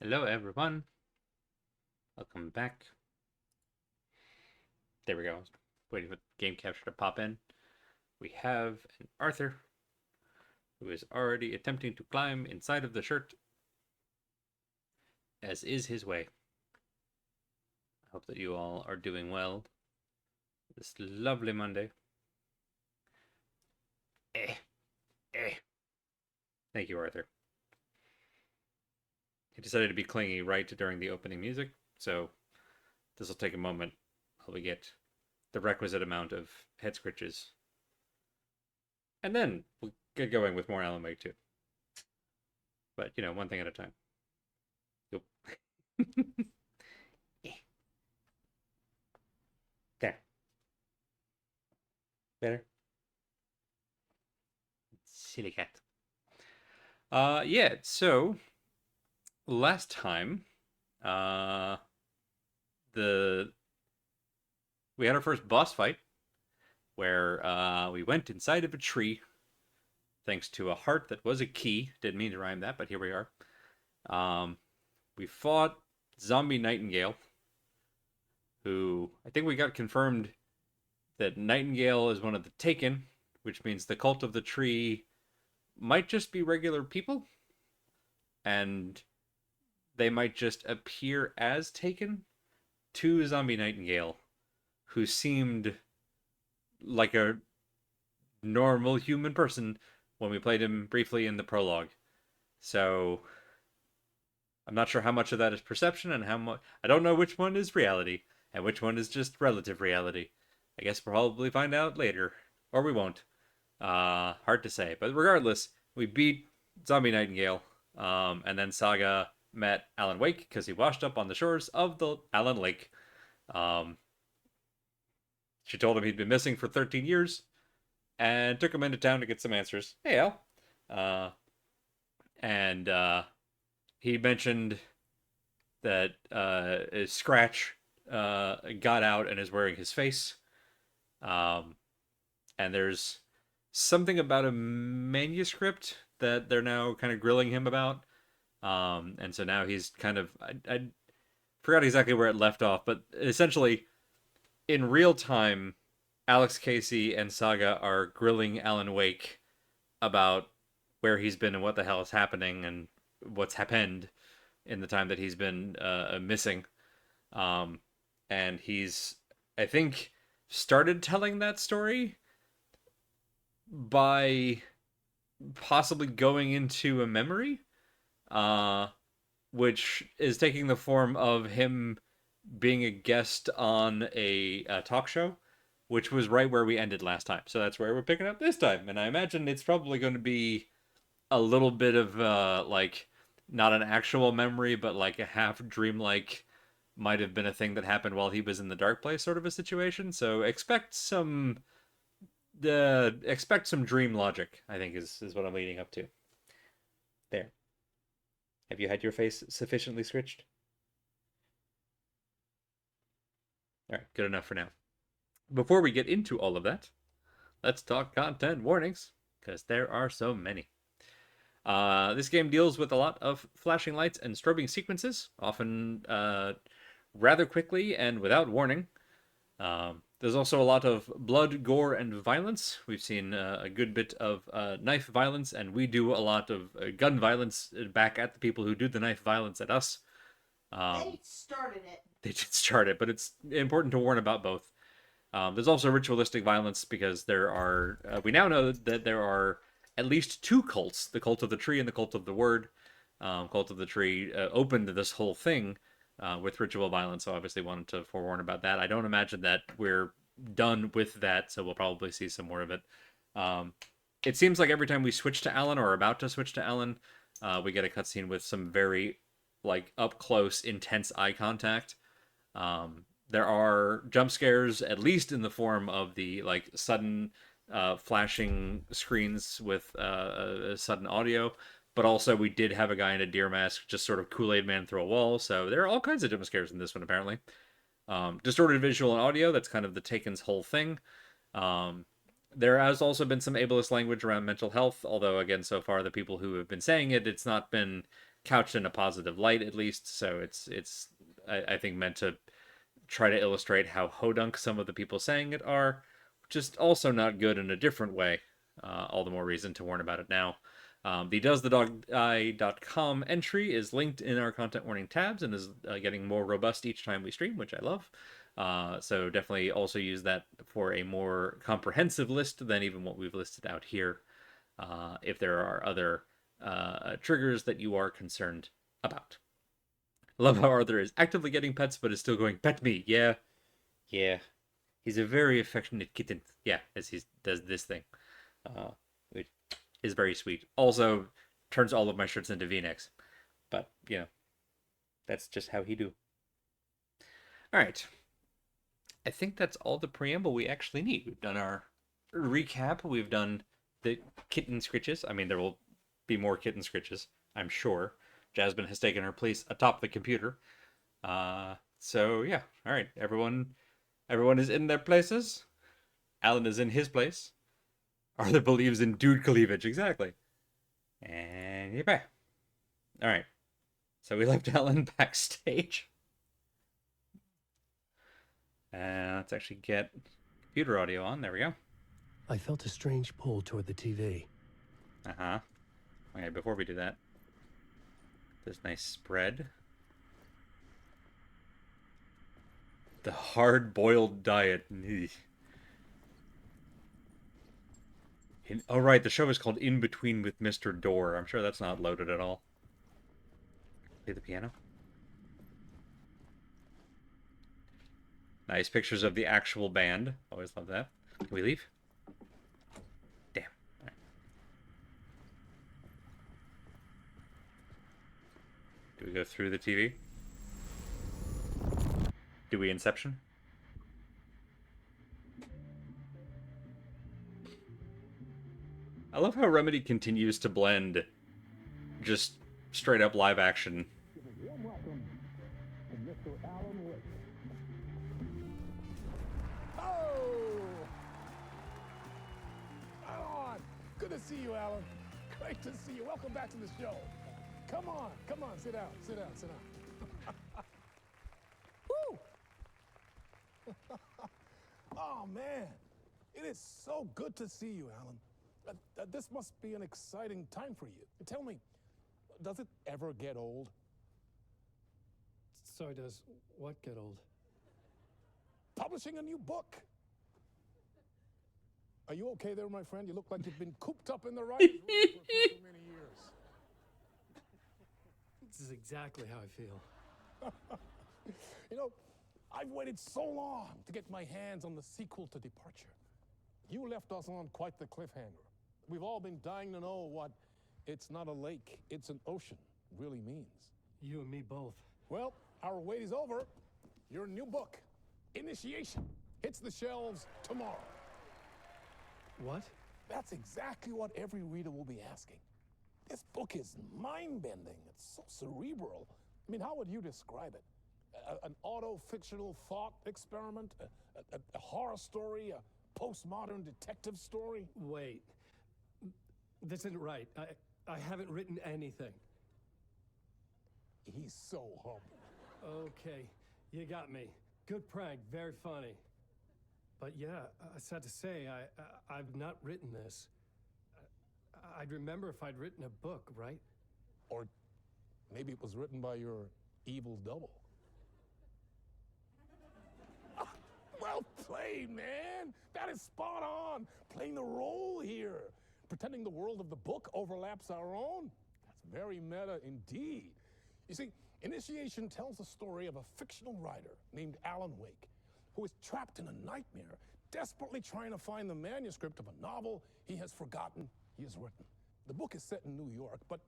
Hello, everyone. Welcome back. There we go. I was waiting for the game capture to pop in. We have an Arthur who is already attempting to climb inside of the shirt, as is his way. I hope that you all are doing well this lovely Monday. Eh, eh. Thank you, Arthur. He decided to be clingy right during the opening music, so this will take a moment while we get the requisite amount of head scritches. And then we'll get going with more Alan Wake 2. But, one thing at a time. Yep. There. Better? Silly cat. Yeah, so last time, the we had our first boss fight where we went inside of a tree thanks to a heart that was a key. Didn't mean to rhyme that, but here we are. We fought Zombie Nightingale, who I think we got confirmed that Nightingale is one of the Taken, which means the cult of the tree might just be regular people, and they might just appear as Taken to Zombie Nightingale, who seemed like a normal human person when we played him briefly in the prologue. So I'm not sure how much of that is perception and how much I don't know which one is reality and which one is just relative reality. I guess we'll probably find out later, or we won't. Hard to say, but regardless, we beat Zombie Nightingale, and then Saga met Alan Wake because he washed up on the shores of the Alan Lake. She told him he'd been missing for 13 years, and took him into town to get some answers. Hey, Al. Uh, and he mentioned that Scratch got out and is wearing his face. Um, and there's something about a manuscript that they're now kind of grilling him about. And so now he's kind of I forgot exactly where it left off, but essentially in real time, Alex Casey and Saga are grilling Alan Wake about where he's been and what the hell is happening and what's happened in the time that he's been missing. Um, and he's, I think, started telling that story by possibly going into a memory, uh, which is taking the form of him being a guest on a talk show, which was right where we ended last time. So that's where we're picking up this time. And I imagine it's probably going to be a little bit of like not an actual memory, but like a half dreamlike might have been a thing that happened while he was in the dark place sort of a situation. So expect some dream logic, I think is what I'm leading up to. There. Have you had your face sufficiently scritched? All right, good enough for now. Before we get into all of that, let's talk content warnings, because there are so many. This game deals with a lot of flashing lights and strobing sequences, often rather quickly and without warning. There's also a lot of blood, gore, and violence. We've seen a good bit of knife violence, and we do a lot of gun violence back at the people who do the knife violence at us. They started it. They did start it, but it's important to warn about both. There's also ritualistic violence because there are. We now know that there are at least two cults: the cult of the tree and the cult of the word. Cult of the tree opened this whole thing with ritual violence, so obviously wanted to forewarn about that. I don't imagine that we're done with that, so we'll probably see some more of it. It seems like every time we switch to Alan or are about to switch to Alan, we get a cutscene with some very like up close, intense eye contact. There are jump scares, at least in the form of the like sudden flashing screens with sudden audio. But also, we did have a guy in a deer mask just sort of Kool-Aid Man through a wall. So there are all kinds of jump scares in this one, apparently. Distorted visual and audio, that's kind of the Taken's whole thing. There has also been some ableist language around mental health, although, again, so far, the people who have been saying it, it's not been couched in a positive light, at least. So it's I think, meant to try to illustrate how hodunk some of the people saying it are, just also not good in a different way. All the more reason to warn about it now. The doesthedogdie.com entry is linked in our content warning tabs and is getting more robust each time we stream, which I love. So definitely also use that for a more comprehensive list than even what we've listed out here. If there are other triggers that you are concerned about. I love how Arthur is actively getting pets, but is still going, pet me. Yeah. Yeah. He's a very affectionate kitten. Yeah, as he does this thing. Which is very sweet. Also, turns all of my shirts into V-necks. But, you know, that's just how he do. All right. I think that's all the preamble we actually need. We've done our recap. We've done the kitten scritches. I mean, there will be more kitten scritches, I'm sure. Jasmine has taken her place atop the computer. So yeah, all right, everyone is in their places. Alan is in his place. Arthur believes in dude cleavage, exactly. And you're back. All right. So we left Alan backstage. Let's actually get computer audio on. There we go. I felt a strange pull toward the TV. Uh-huh. Okay, before we do that, this nice spread. The hard-boiled diet. Oh, right, the show is called In Between with Mr. Door. I'm sure that's not loaded at all. Play the piano. Nice pictures of the actual band. Always love that. Can we leave? Damn. All right. Do we go through the TV? Do we Inception? I love how Remedy continues to blend just straight up live action. Warm welcome to Mr. Alan Wake. Oh! Alan! Good to see you, Alan. Great to see you. Welcome back to the show. Come on, sit down, sit down, sit down. Woo! Oh, man. It is so good to see you, Alan. This must be an exciting time for you. Tell me, does it ever get old? So does what get old? Publishing a new book. Are you okay there, my friend? You look like you've been cooped up in the writer's room for too many years. This is exactly how I feel. You know, I've waited so long to get my hands on the sequel to Departure. You left us on quite the cliffhanger. We've all been dying to know what "it's not a lake, it's an ocean" really means. You and me both. Well, our wait is over. Your new book, Initiation, hits the shelves tomorrow. What? That's exactly what every reader will be asking. This book is mind-bending. It's so cerebral. I mean, how would you describe it? An auto-fictional thought experiment? A horror story? A postmodern detective story? Wait. This isn't right. I haven't written anything. He's so humble. Okay, you got me. Good prank, very funny. But yeah, sad to say, I've not written this. I'd remember if I'd written a book, right? Or maybe it was written by your evil double. Well played, man. That is spot on. Playing the role here. Pretending the world of the book overlaps our own. That's very meta indeed. You see, Initiation tells the story of a fictional writer named Alan Wake, who is trapped in a nightmare, desperately trying to find the manuscript of a novel he has forgotten he has written. The book is set in New York, but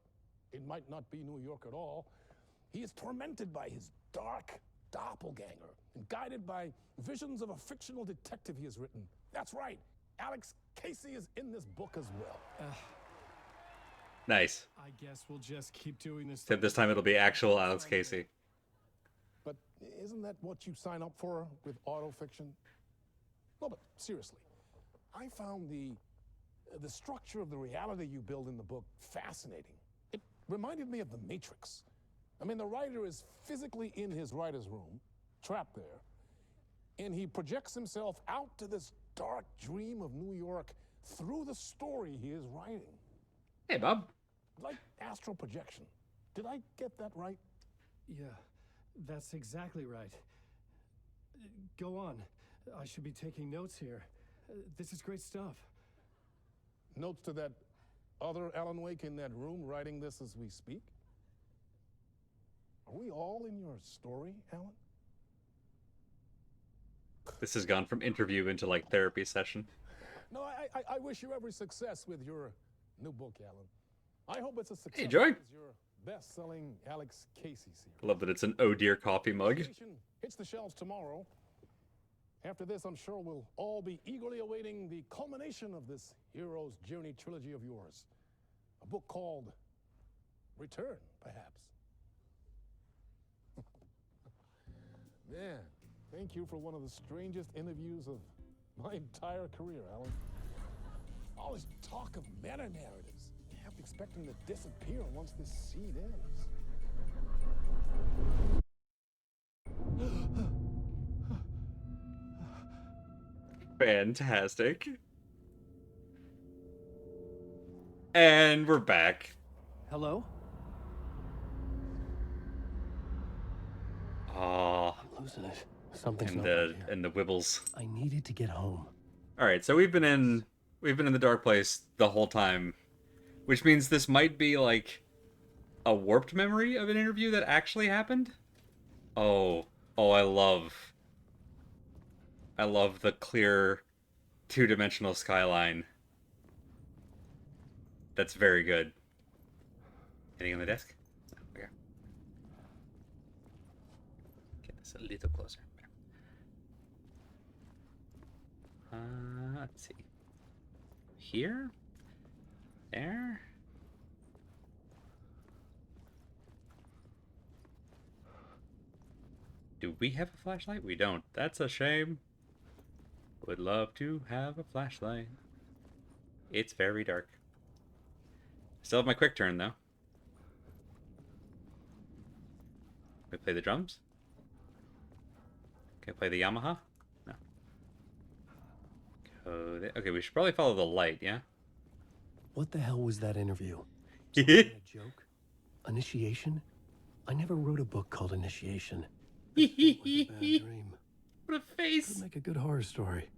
it might not be New York at all. He is tormented by his dark doppelganger and guided by visions of a fictional detective he has written. That's right, Alex Casey is in this book as well. Nice. I guess we'll just keep doing this. Except this time it'll be actual Alex Casey. But isn't that what you sign up for with autofiction? No, but seriously, I found the structure of the reality you build in the book fascinating. It reminded me of The Matrix. I mean, the writer is physically in his writer's room, trapped there, and he projects himself out to this dark dream of New York through the story he is writing. Hey, Bob. Like astral projection. Did I get that right? Yeah, that's exactly right. Go on. I should be taking notes here. This is great stuff. Notes to that other Alan Wake in that room writing this as we speak? Are we all in your story, Alan? This has gone from interview into like therapy session. No, I wish you every success with your new book, Alan. I hope it's a success. Hey, Joy. As your best-selling Alex Casey series. I love that it's an Oh Dear coffee mug. Initiation hits the shelves tomorrow. After this, I'm sure we'll all be eagerly awaiting the culmination of this hero's journey trilogy of yours. A book called Return, perhaps. Man, thank you for one of the strangest interviews of my entire career, Alan. All this talk of meta-narratives, half expecting to disappear once this seed ends. Fantastic. And we're back. Hello? Oh, I'm losing it. Something's and not the right here. and the wibbles. I needed to get home. All right, so we've been in the dark place the whole time, which means this might be like a warped memory of an interview that actually happened. Oh, I love the clear two-dimensional skyline. That's very good. Anything on the desk? Okay. Get this a little closer. Let's see. Here? there. Do we have a flashlight? We don't. That's a shame. Would love to have a flashlight. It's very dark. Still have my quick turn, though. We play the drums? Can I play the Yamaha? No. Okay, we should probably follow the light, yeah? What the hell was that interview? Some kind of joke? Initiation? I never wrote a book called Initiation. That felt like a bad dream. What a face! Could make a good horror story.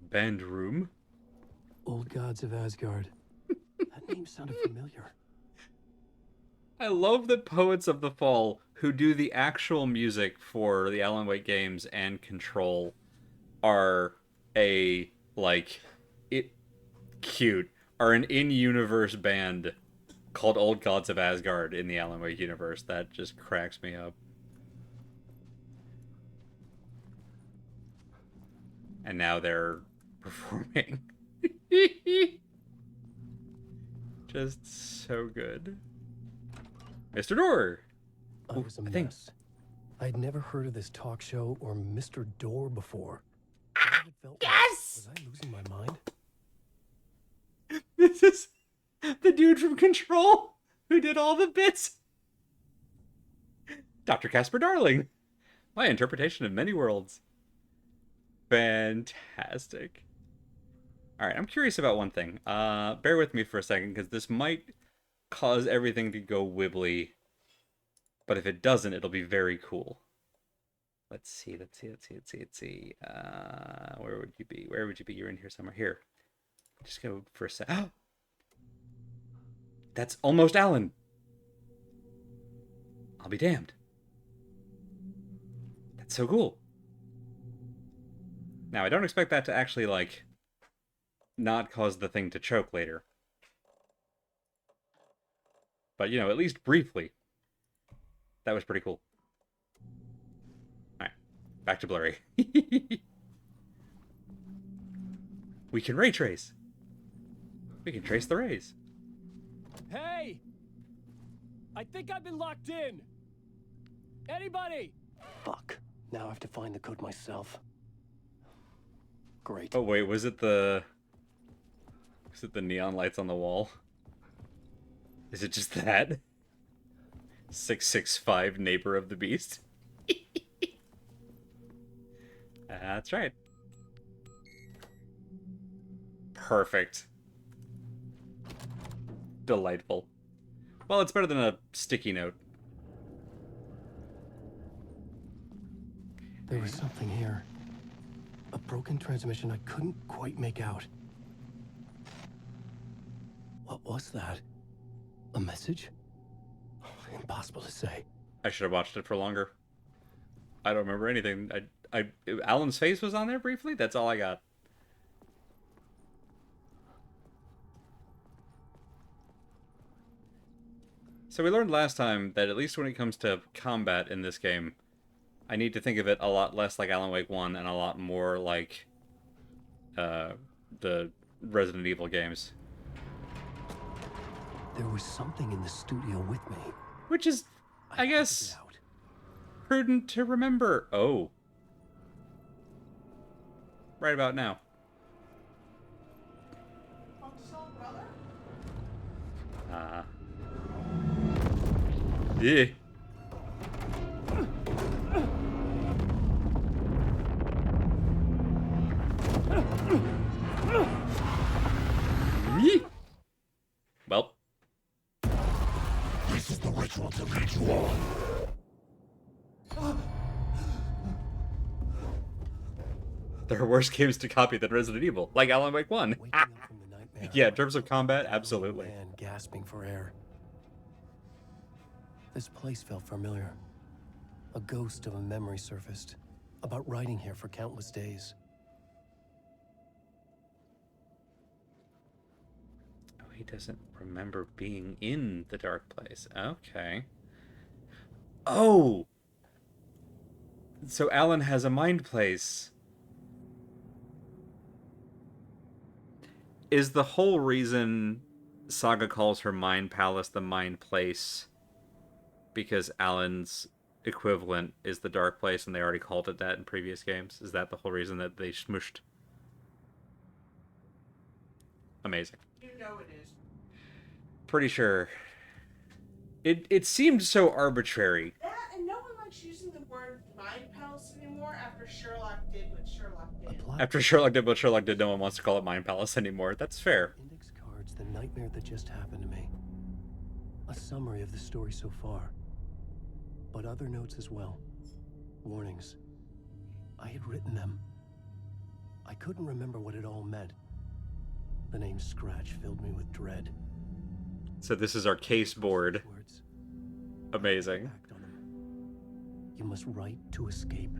Band room. Old Gods of Asgard. That name sounded familiar. I love that Poets of the Fall, who do the actual music for the Alan Wake games and Control, are a, like, are an in-universe band called Old Gods of Asgard in the Alan Wake universe. That just cracks me up. And now they're performing. Just so good. Mr. Door! I was a I think- mess. I'd never heard of this talk show or Mr. Door before. What it felt like. Yes! Was I losing my mind? This is the dude from Control who did all the bits. Dr. Casper Darling. My interpretation of many worlds. Fantastic. All right, I'm curious about one thing. Bear with me for a second, because this might cause everything to go wibbly. But if it doesn't, it'll be very cool. Let's see. Where would you be? You're in here somewhere. Here. Just go for a sec. That's almost Alan. I'll be damned. That's so cool. Now, I don't expect that to actually, like, not cause the thing to choke later. But, you know, at least briefly. That was pretty cool. Alright, back to blurry. We can ray trace. We can trace the rays. Hey! I think I've been locked in. Anybody? Fuck. Now I have to find the code myself. Great. Oh wait, was it the neon lights on the wall? Is it just that? 665 neighbor of the beast? That's right. Perfect. Delightful. Well, it's better than a sticky note. There was something here. A broken transmission I couldn't quite make out. What was that? A message? Impossible to say. I should have watched it for longer. I don't remember anything. Alan's face was on there briefly. That's all I got. So we learned last time that at least when it comes to combat in this game, I need to think of it a lot less like Alan Wake 1 and a lot more like the Resident Evil games. There was something in the studio with me. Which is, I had to guess, get out. prudent to remember. Oh. Right about now. Want to sell brother? Yeah. Yee. Well, This is the ritual to lead you on. there are worse games to copy than Resident Evil, like Alan Wake 1. Waking up from the nightmare. Yeah, in terms of combat, An old absolutely. man gasping for air. This place felt familiar. A ghost of a memory surfaced. About riding here for countless days. Oh, he doesn't remember being in the dark place. Okay. Oh! So Alan has a mind place. is the whole reason Saga calls her Mind Palace the Mind Place because Alan's equivalent is the Dark Place, and they already called it that in previous games? Is that the whole reason that they smushed? Amazing. You know it is. Pretty sure. It seemed so arbitrary. That, and no one likes using the word mind palace anymore after Sherlock did what Sherlock A did. plot. After Sherlock did what Sherlock did, no one wants to call it Mind Palace anymore. That's fair. Index cards, the nightmare that just happened to me. A summary of the story so far. But other notes as well. Warnings. I had written them. I couldn't remember what it all meant. The name Scratch filled me with dread. So this is our case board. Words. Amazing. Act on them. You must write to escape.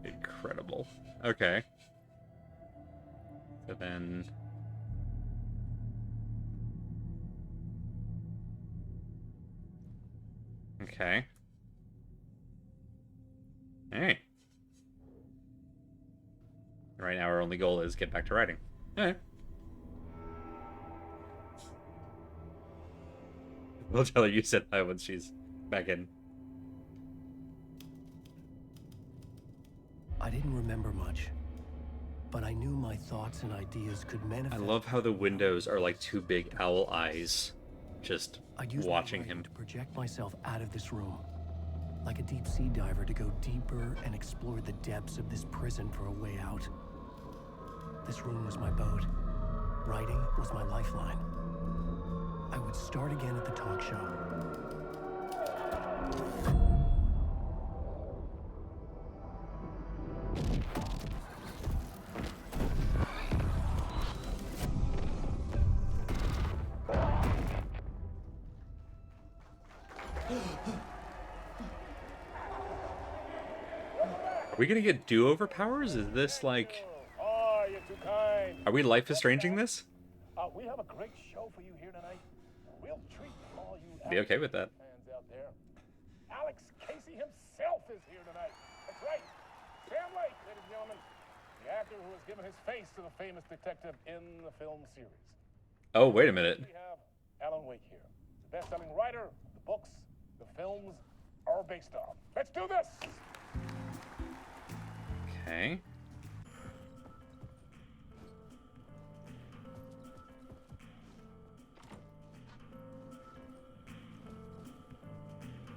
Incredible. Okay. So then... Okay. Alright. Right now our only goal is get back to writing. Alright. We'll tell her you said that when she's back in. I didn't remember much, but I knew my thoughts and ideas could I manifest. love how the windows are like two big owl eyes, just I'd use my watching writing him. to project myself out of this room, like a deep sea diver to go deeper and explore the depths of this prison for a way out. This room was my boat. Writing was my lifeline. I would start again at the talk show. Are we gonna get do-over powers? Is this like... Oh, you're too kind. Are we life estranging this? We have a great show for you here tonight. We'll treat all you Be okay with that. fans out there. Alex Casey himself is here tonight. That's right. Sam Lake, ladies and gentlemen. The actor who has given his face to the famous detective in the film series. Oh, wait a minute. We have Alan Wake here. The best-selling writer, the books, the films are based on. Let's do this! Okay.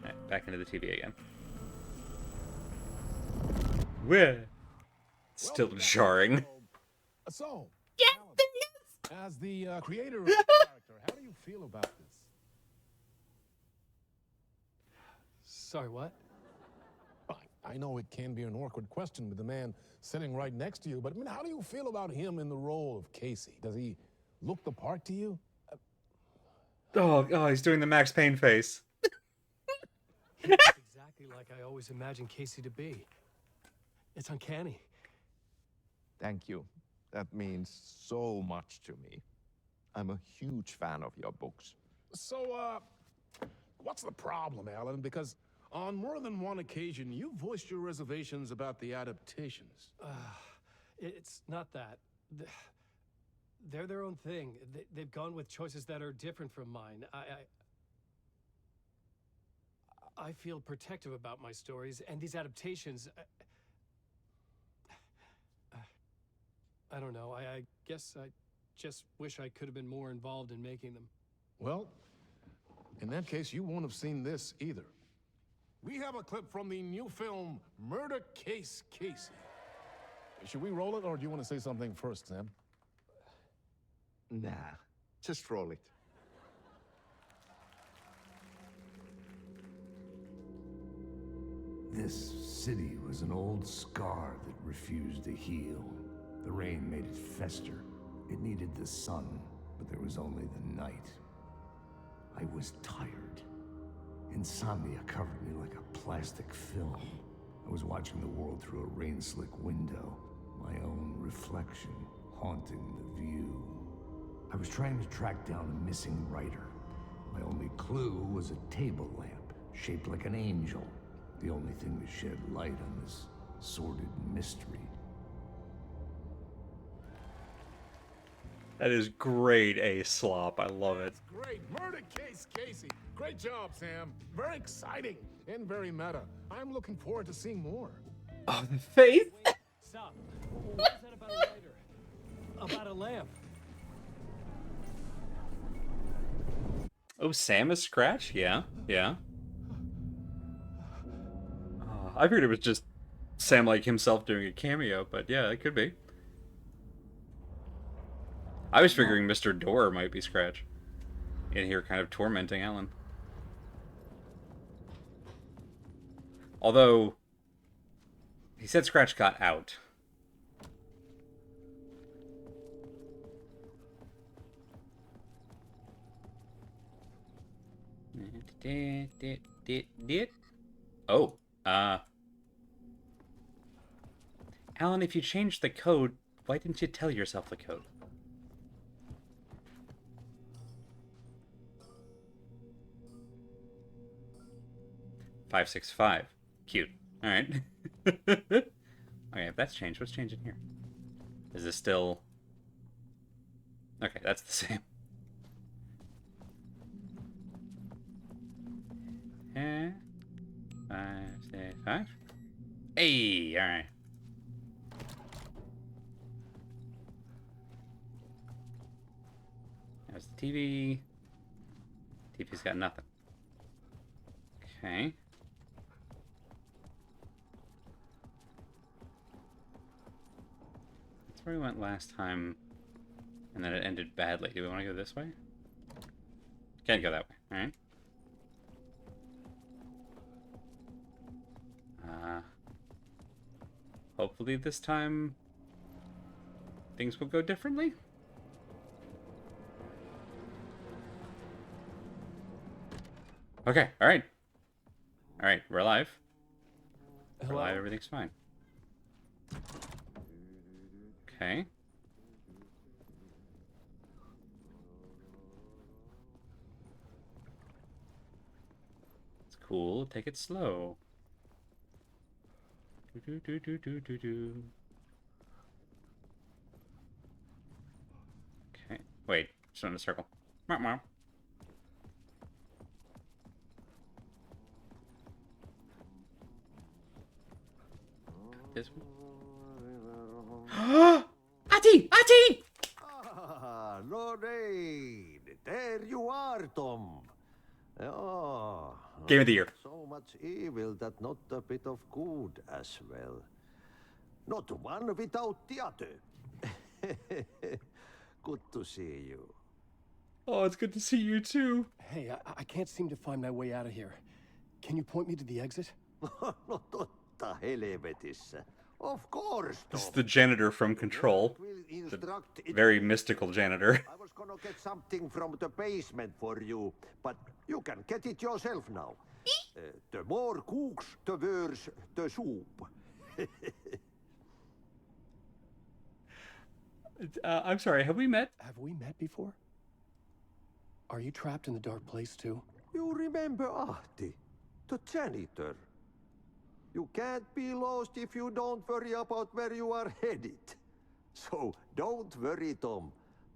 Alright, back into the TV again. Where? Still jarring. So, Yes, as the creator of the character, how do you feel about this? Sorry, what? I know it can be an awkward question with the man sitting right next to you, but I mean, how do you feel about him in the role of Casey? Does he look the part to you? Oh, he's doing the Max Payne face. He looks exactly like I always imagined Casey to be. It's uncanny. Thank you. That means so much to me. I'm a huge fan of your books. So, what's the problem, Alan? Because on more than one occasion, you voiced your reservations about the adaptations. It's not that. They're their own thing. They've gone with choices that are different from mine. I feel protective about my stories, and these adaptations... I don't know. I guess I just wish I could have been more involved in making them. Well, in that case, you won't have seen this either. We have a clip from the new film, Murder Case Casey. Should we roll it, or do you want to say something first, Sam? Nah, just roll it. This city was an old scar that refused to heal. The rain made it fester. It needed the sun, but there was only the night. I was tired. Insomnia covered me like a plastic film. I was watching the world through a rain-slick window, my own reflection haunting the view. I was trying to track down a missing writer. My only clue was a table lamp, shaped like an angel, the only thing to shed light on this sordid mystery. That is grade A slop. I love it. That's great. Murder case, Casey. Great job, Sam. Very exciting and very meta. I'm looking forward to seeing more. Oh, the face. Stop. What was that about a lighter? About a lamp? Oh, Samus Scratch? Yeah, yeah. I figured it was just Sam like himself doing a cameo, but yeah, it could be. I was figuring Mr. Door might be Scratch in here kind of tormenting Alan. Although, he said Scratch got out. Oh, Alan, if you changed the code, why didn't you tell yourself the code? Five, 6, 5. Cute. All right. Okay, if that's changed, what's changing here? Is this still? Okay, that's the same. 5, 6, 5. Hey, all right. There's the TV. TV's got nothing. Okay. That's where we went last time, and then it ended badly. Do we want to go this way? Can't go that way, alright? Hopefully this time things will go differently. Okay, alright. Alright, we're alive. We're alive, everything's fine. Okay. It's cool, take it slow. Do. Okay, wait, just in a circle. Meow. This one. Ati! Ah, Lorraine! There you are, Tom. Oh, Game of the year. so much evil that not a bit of good as well. Not one without the other. Good to see you. Oh, it's good to see you too. Hey, I can't seem to find my way out of here. Can you point me to the exit? No totta helvetissä. Of course, Tom. This is the janitor from Control. The very mystical janitor. I was gonna get something from the basement for you, but you can get it yourself now. The more cooks, the worse the soup. I'm sorry, have we met? Have we met before? Are you trapped in the dark place too? You remember Ahti, the janitor. You can't be lost if you don't worry about where you are headed. So don't worry, Tom.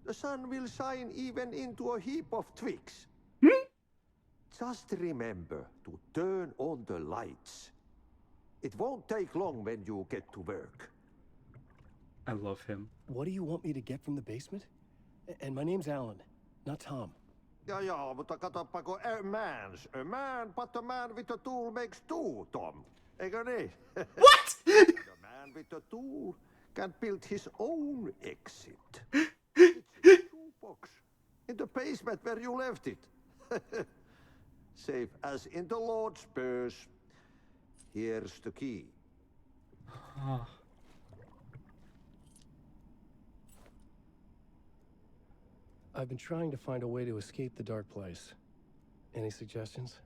The sun will shine even into a heap of twigs. Just remember to turn on the lights. It won't take long when you get to work. I love him. What do you want me to get from the basement? And my name's Alan, not Tom. Ja, mutta katsoppa, kun a man, but a man with a tool makes two, Tom. Eikö niin? What? The man with the tool can build his own exit. It's in the toolbox, in the basement where you left it. Safe as in the Lord's purse. Here's the key. I've been trying to find a way to escape the dark place. Any suggestions?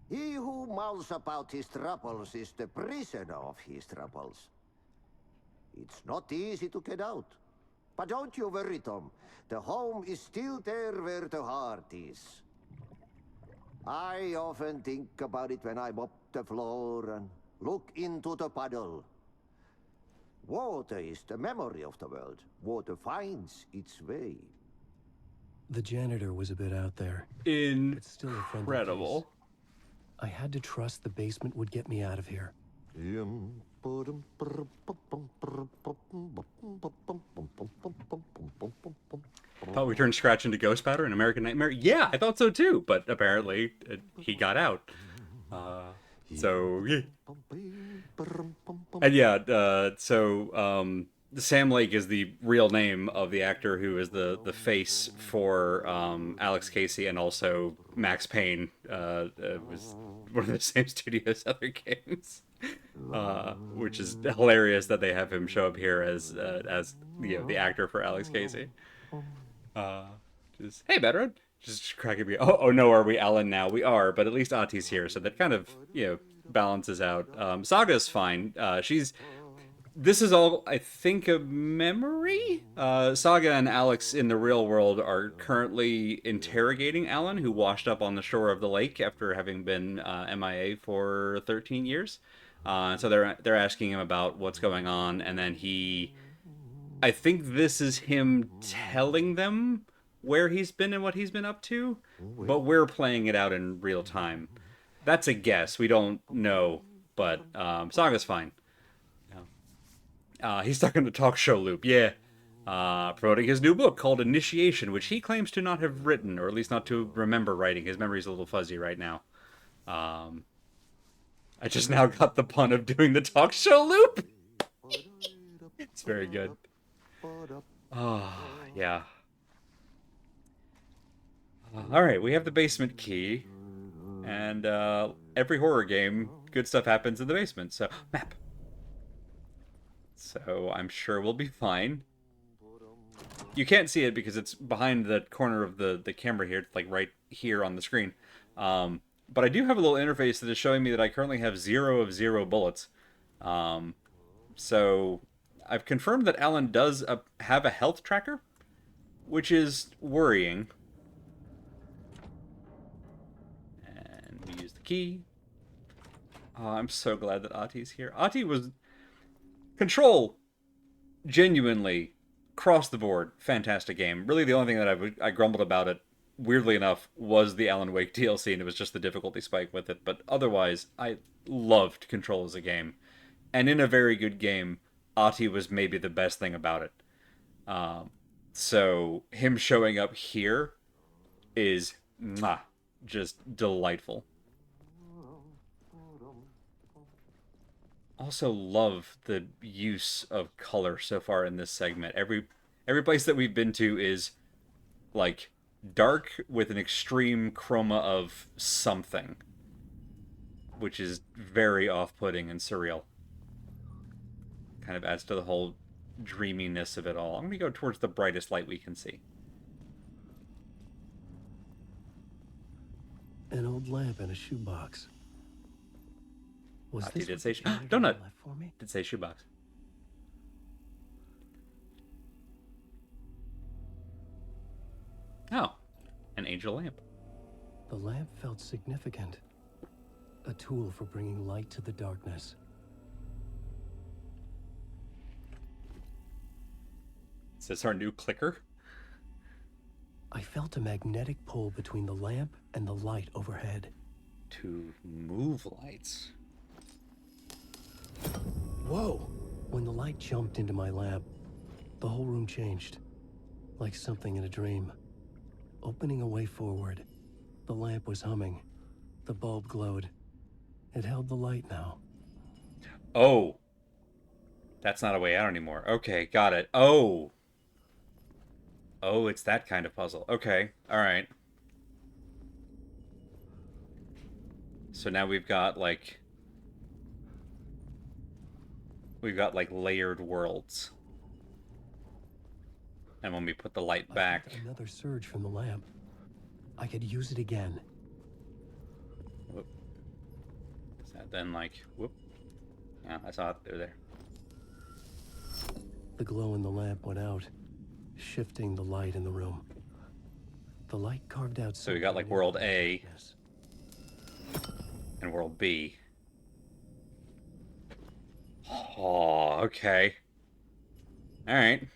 He who mulls about his troubles is the prisoner of his troubles. It's not easy to get out. But don't you worry, Tom. The home is still there where the heart is. I often think about it when I mop the floor and look into the puddle. Water is the memory of the world. Water finds its way. The janitor was a bit out there. Still a friendly Incredible. face. I had to trust the basement would get me out of here. Thought we turned Scratch into Ghost Powder in American Nightmare. Yeah, I thought so too, but apparently he got out. So yeah. And yeah, Sam Lake is the real name of the actor who is the face for Alex Casey and also Max Payne. Was one of the same studio's other games, which is hilarious that they have him show up here as the actor for Alex Casey. Just hey, Bedrod, just cracking me. Oh no, are we Alan now? We are, but at least Ati's here, so that kind of balances out. Saga's fine. This is all, I think, a memory? Saga and Alex in the real world are currently interrogating Alan, who washed up on the shore of the lake after having been MIA for 13 years. So they're asking him about what's going on, and then I think this is him telling them where he's been and what he's been up to, but we're playing it out in real time. That's a guess. We don't know, but Saga's fine. He's stuck in the talk show loop, yeah. Promoting his new book called Initiation, which he claims to not have written, or at least not to remember writing. His memory's a little fuzzy right now. I just now got the pun of doing the talk show loop. It's very good. Oh, yeah. Alright, we have the basement key. And every horror game, good stuff happens in the basement. So, map. So I'm sure we'll be fine. You can't see it because it's behind the corner of the camera here, like right here on the screen. But I do have a little interface that is showing me that I currently have 0 of 0 bullets. So I've confirmed that Alan does have a health tracker, which is worrying. And we use the key. Oh, I'm so glad that Ati's here. Ati was... Control, genuinely, across the board, fantastic game. Really, the only thing that I grumbled about it, weirdly enough, was the Alan Wake DLC, and it was just the difficulty spike with it. But otherwise, I loved Control as a game. And in a very good game, Ati was maybe the best thing about it. So, him showing up here is, just delightful. Also love the use of color so far in this segment. Every place that we've been to is like dark with an extreme chroma of something, which is very off-putting and surreal. Kind of adds to the whole dreaminess of it all. I'm gonna go towards the brightest light we can see. An old lamp in a shoebox. Was Ati this did what say the janitor donut. left for me? Did say shoebox. Oh, an angel lamp. The lamp felt significant. A tool for bringing light to the darkness. Is this our new clicker? I felt a magnetic pull between the lamp and the light overhead. To move lights. Whoa! When the light jumped into my lamp, the whole room changed. Like something in a dream. Opening a way forward. The lamp was humming. The bulb glowed. It held the light now. Oh. That's not a way out anymore. Okay, got it. Oh. Oh, it's that kind of puzzle. Okay, alright. So now we've got, like... layered worlds. And when we put the light back... I felt another surge from the lamp. I could use it again. Whoop. Is that then, like... Whoop. Yeah, I saw it. They're there. The glow in the lamp went out, shifting the light in the room. The light carved out... So we got, like, World A and World B. Oh, okay. All right.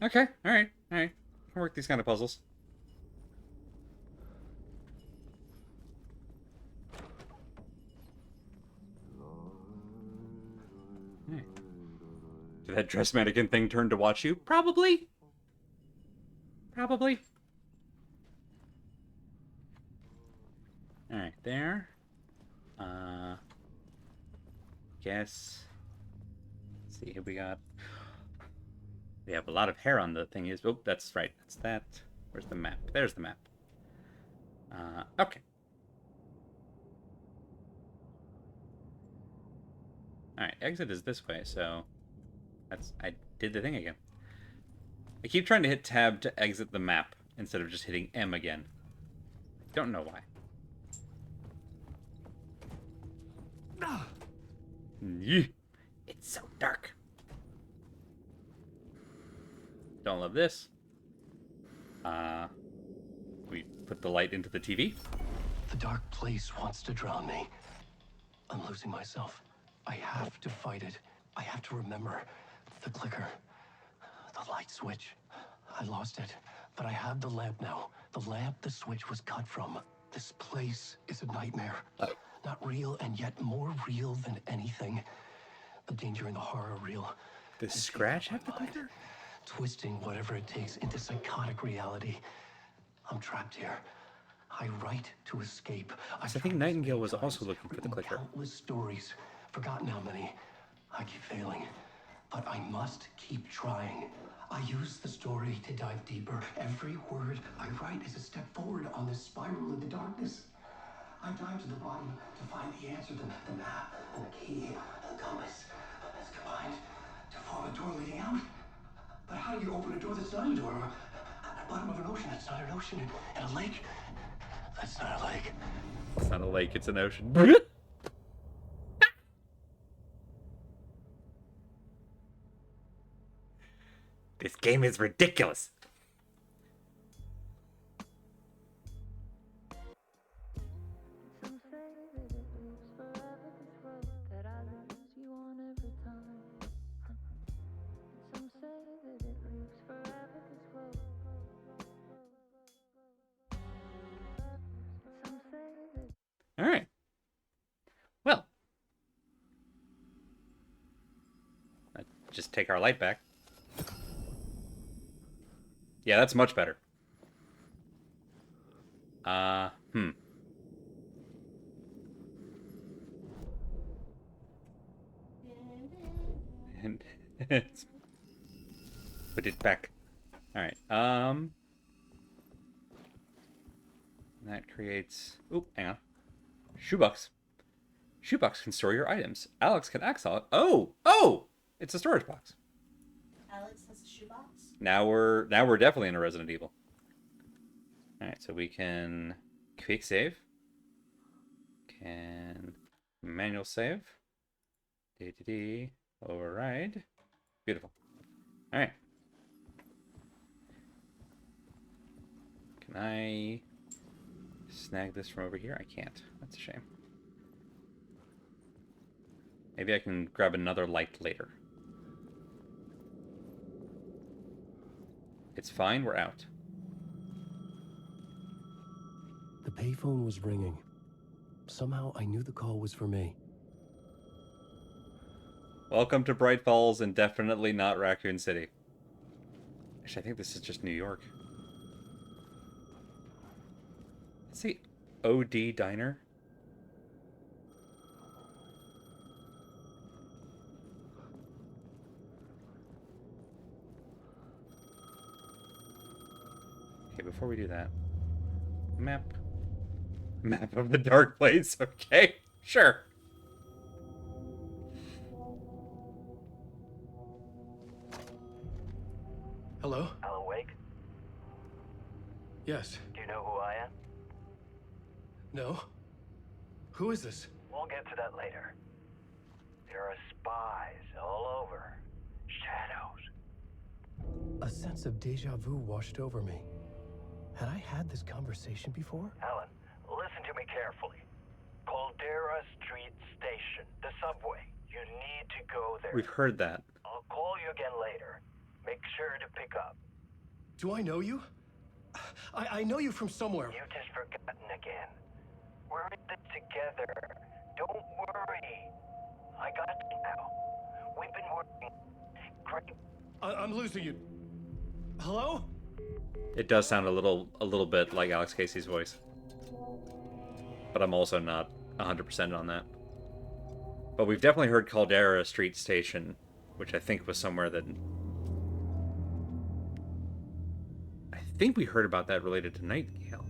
Okay. All right. All right. I can work these kind of puzzles. Alright. Did that dress mannequin thing turn to watch you? Probably. Probably. Alright, there. Guess. Let's see, here we got. We have a lot of hair on the thing. Oh, that's right. That's that. Where's the map? There's the map. Okay. Alright, exit is this way, so I did the thing again. I keep trying to hit tab to exit the map instead of just hitting M again. Don't know why. It's so dark. Don't love this. We put the light into the TV. The dark place wants to drown me. I'm losing myself. I have to fight it. I have to remember. The clicker. The light switch. I lost it. But I have the lamp now. The lamp the switch was cut from. This place is a nightmare. Not real, and yet more real than anything. The danger and the horror are real. Does Scratch have the clicker? Twisting whatever it takes into psychotic reality. I'm trapped here. I write to escape. I think Nightingale was also looking for the clicker. Countless stories. Forgotten how many. I keep failing. But I must keep trying. I use the story to dive deeper. Every word I write is a step forward on this spiral in the darkness. I dive to the bottom to find the answer, the map, and the key, and the compass. It's combined to form a door leading out. But how do you open a door that's not a door? At the bottom of an ocean that's not an ocean, and a lake that's not a lake. It's not a lake, it's an ocean. This game is ridiculous. All right. Well, let's just take our light back. Yeah, that's much better. And put it back. All right. That creates. Oop, hang on. Shoebox. Shoebox can store your items. Alex can access it. Oh! It's a storage box. Alex has a shoebox. Now we're definitely in a Resident Evil. All right, so we can quick save. Can manual save. Override. Beautiful. All right. Can I snag this from over here? I can't. That's a shame. Maybe I can grab another light later. It's fine, we're out. The payphone was ringing. Somehow I knew the call was for me. Welcome to Bright Falls and definitely not Raccoon City. Actually, I think this is just New York. Let's see. OD Diner. Okay, before we do that. Map of the dark place. Okay, sure. Hello? Alan Wake? Yes. Do you know who I am? No? Who is this? We'll get to that later. There are spies all over. Shadows. A sense of deja vu washed over me. Had I had this conversation before? Alan, listen to me carefully. Caldera Street Station, the subway. You need to go there. We've heard that. I'll call Do I know you? I know you from somewhere. You've just forgotten again. We're in this together. Don't worry. I got you now. We've been working. Great. I'm losing you. Hello? It does sound a little bit like Alex Casey's voice. But I'm also not 100% on that. But we've definitely heard Caldera Street Station, which I think was somewhere that... I think we heard about that related to Nightingale.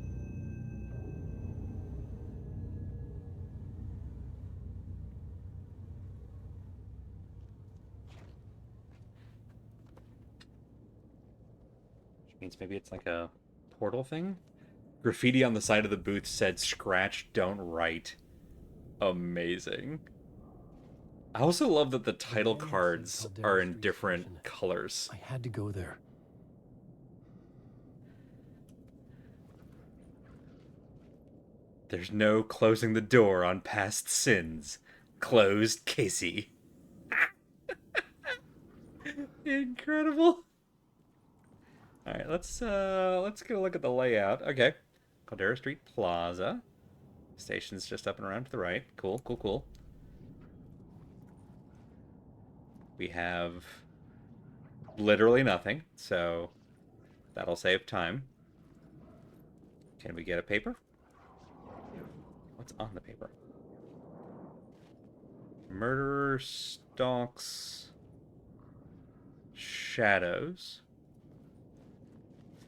Which means maybe it's like a portal thing? Graffiti on the side of the booth said, "Scratch, don't write." Amazing. I also love that the title cards are in different colors. I had to go there. There's no closing the door on past sins. Closed Casey. Incredible. Alright, let's get a look at the layout. Okay. Caldera Street Plaza. Station's just up and around to the right. Cool, cool, cool. We have literally nothing, so that'll save time. Can we get a paper? What's on the paper? Murderer stalks shadows.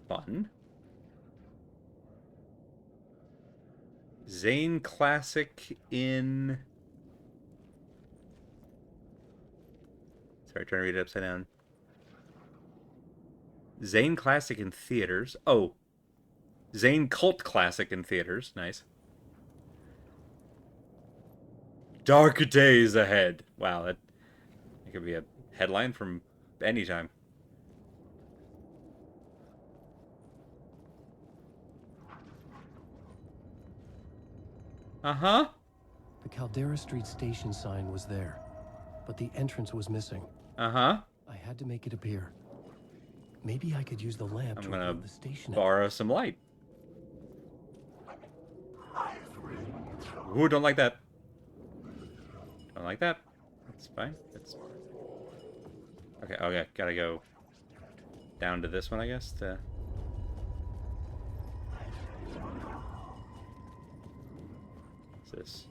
Fun. Zane Classic in... Sorry, trying to read it upside down. Zane Classic in theaters. Oh. Zane Cult Classic in theaters. Nice. Dark days ahead. Wow, that could be a headline from any time. Uh-huh. The Caldera Street station sign was there, but the entrance was missing. Uh-huh. I had to make it appear. Maybe I could use the lamp I'm to gonna reveal the station. borrow some light. Ooh, don't like that. Don't like that. That's fine. That's... Okay, okay, gotta go down to this one, I guess, to... What's this?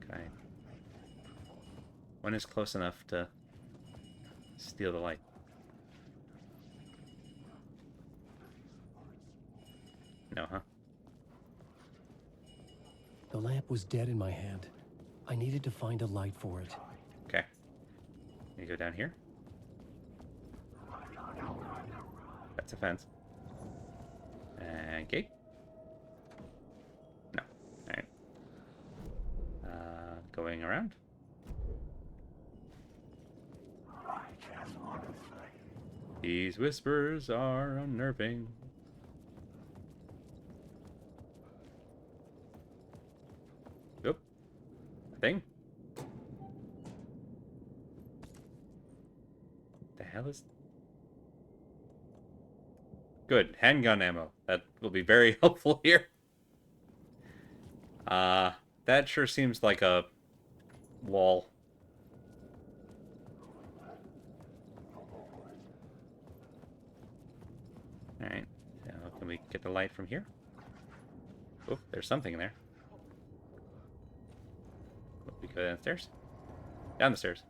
Okay. One is close enough to steal the light. No, huh? The lamp was dead in my hand. I needed to find a light for it. Okay. You go down here. That's a fence. And gate. No. Alright. Going around. These whispers are unnerving. Oop. Thing. The hell is... Good. Handgun ammo. That will be very helpful here. That sure seems like a wall. Alright. So can we get the light from here? Oh, there's something in there. We go downstairs? Down the stairs.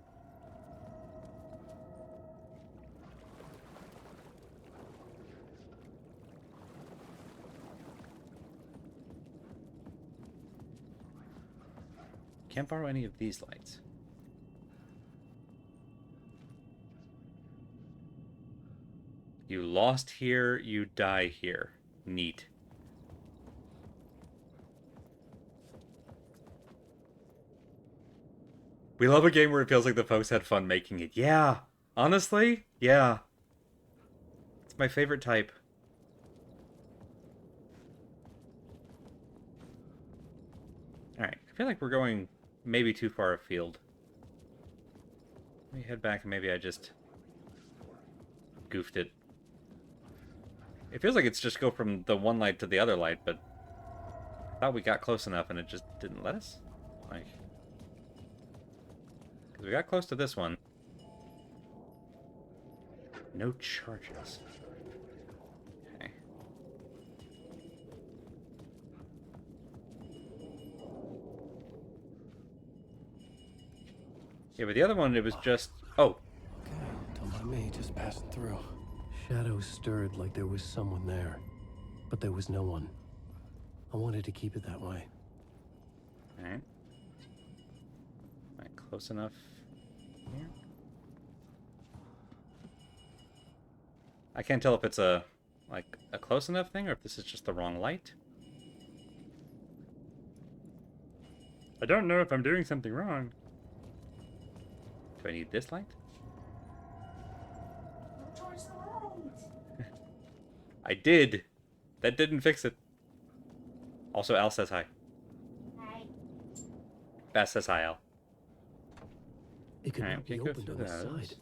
Can't borrow any of these lights. You lost here, you die here. Neat. We love a game where it feels like the folks had fun making it. Yeah, honestly, yeah. It's my favorite type. Alright, I feel like we're going maybe too far afield. Let me head back and maybe I just goofed it. It feels like it's just go from the one light to the other light, but I thought we got close enough and it just didn't let us. Like, because we got close to this one. No charges. Okay. Yeah, but the other one, it was just... Oh. Okay, don't mind me, just passing through. Shadows stirred like there was someone there, but there was no one. I wanted to keep it that way. Alright. Am I close enough here? I can't tell if it's a close enough thing or if this is just the wrong light. I don't know if I'm doing something wrong. Do I need this light? Move towards the light. I did. That didn't fix it. Also, Al says hi. Hi. Bass says hi, Al. It could Alright, not be can't go opened through on this those. side.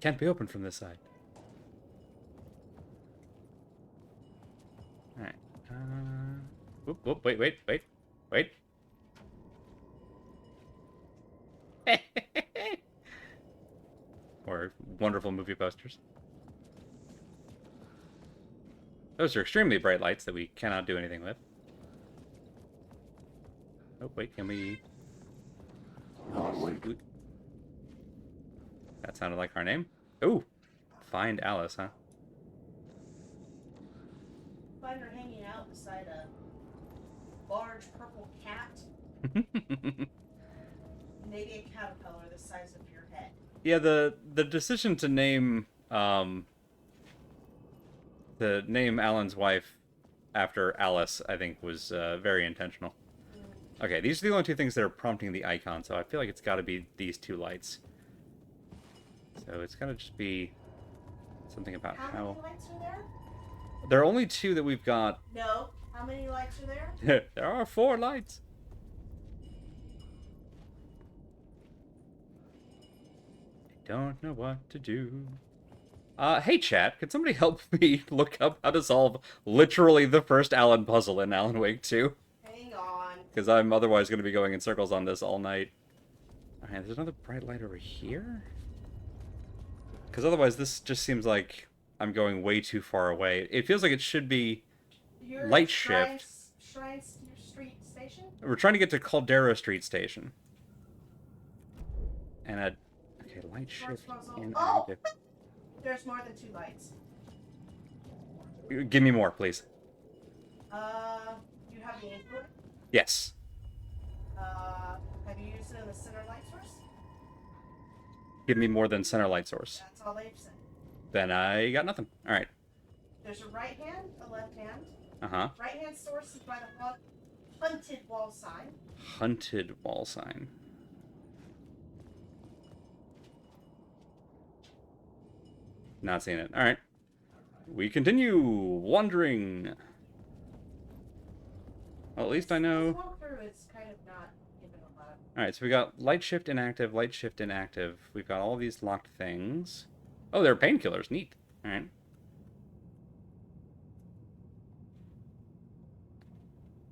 Can't be opened from this side. Alright. Whoop, whoop, wait. Or wonderful movie posters. Those are extremely bright lights that we cannot do anything with. Oh, wait, can we... Ooh. That sounded like our name. Ooh, find Alice, huh? Find her hanging out beside a large purple cat. Maybe a caterpillar the size of your head. Yeah, the decision to name Alan's wife after Alice, I think, was very intentional. Okay, these are the only two things that are prompting the icon, so I feel like it's got to be these two lights. So it's got to just be something about How many lights are there? There are only two that we've got. No. How many lights are there? There are 4 lights. I don't know what to do. Hey chat, could somebody help me look up how to solve literally the first Alan puzzle in Alan Wake 2? Hang on. Because I'm otherwise going to be going in circles on this all night. Alright, there's another bright light over here? Because otherwise this just seems like I'm going way too far away. It feels like it should be Your light Shrine shift. Street Station? We're trying to get to Caldera Street Station. And a... Okay, light shift in Oh! active. There's more than 2 lights. Give me more, please. You have the input. Yes. Have you used it in the center light source? Give me more than center light source. That's all they've said. Then I got nothing. Alright. There's a right hand, a left hand. Uh-huh. Right hand source is by the hunted wall sign. Hunted wall sign. Not seeing it. Alright. We continue wandering. Well, at least I know. This walkthrough is kind of not given a lot. Alright, so we got light shift inactive, light shift inactive. We've got all these locked things. Oh, they're painkillers. Neat. Alright.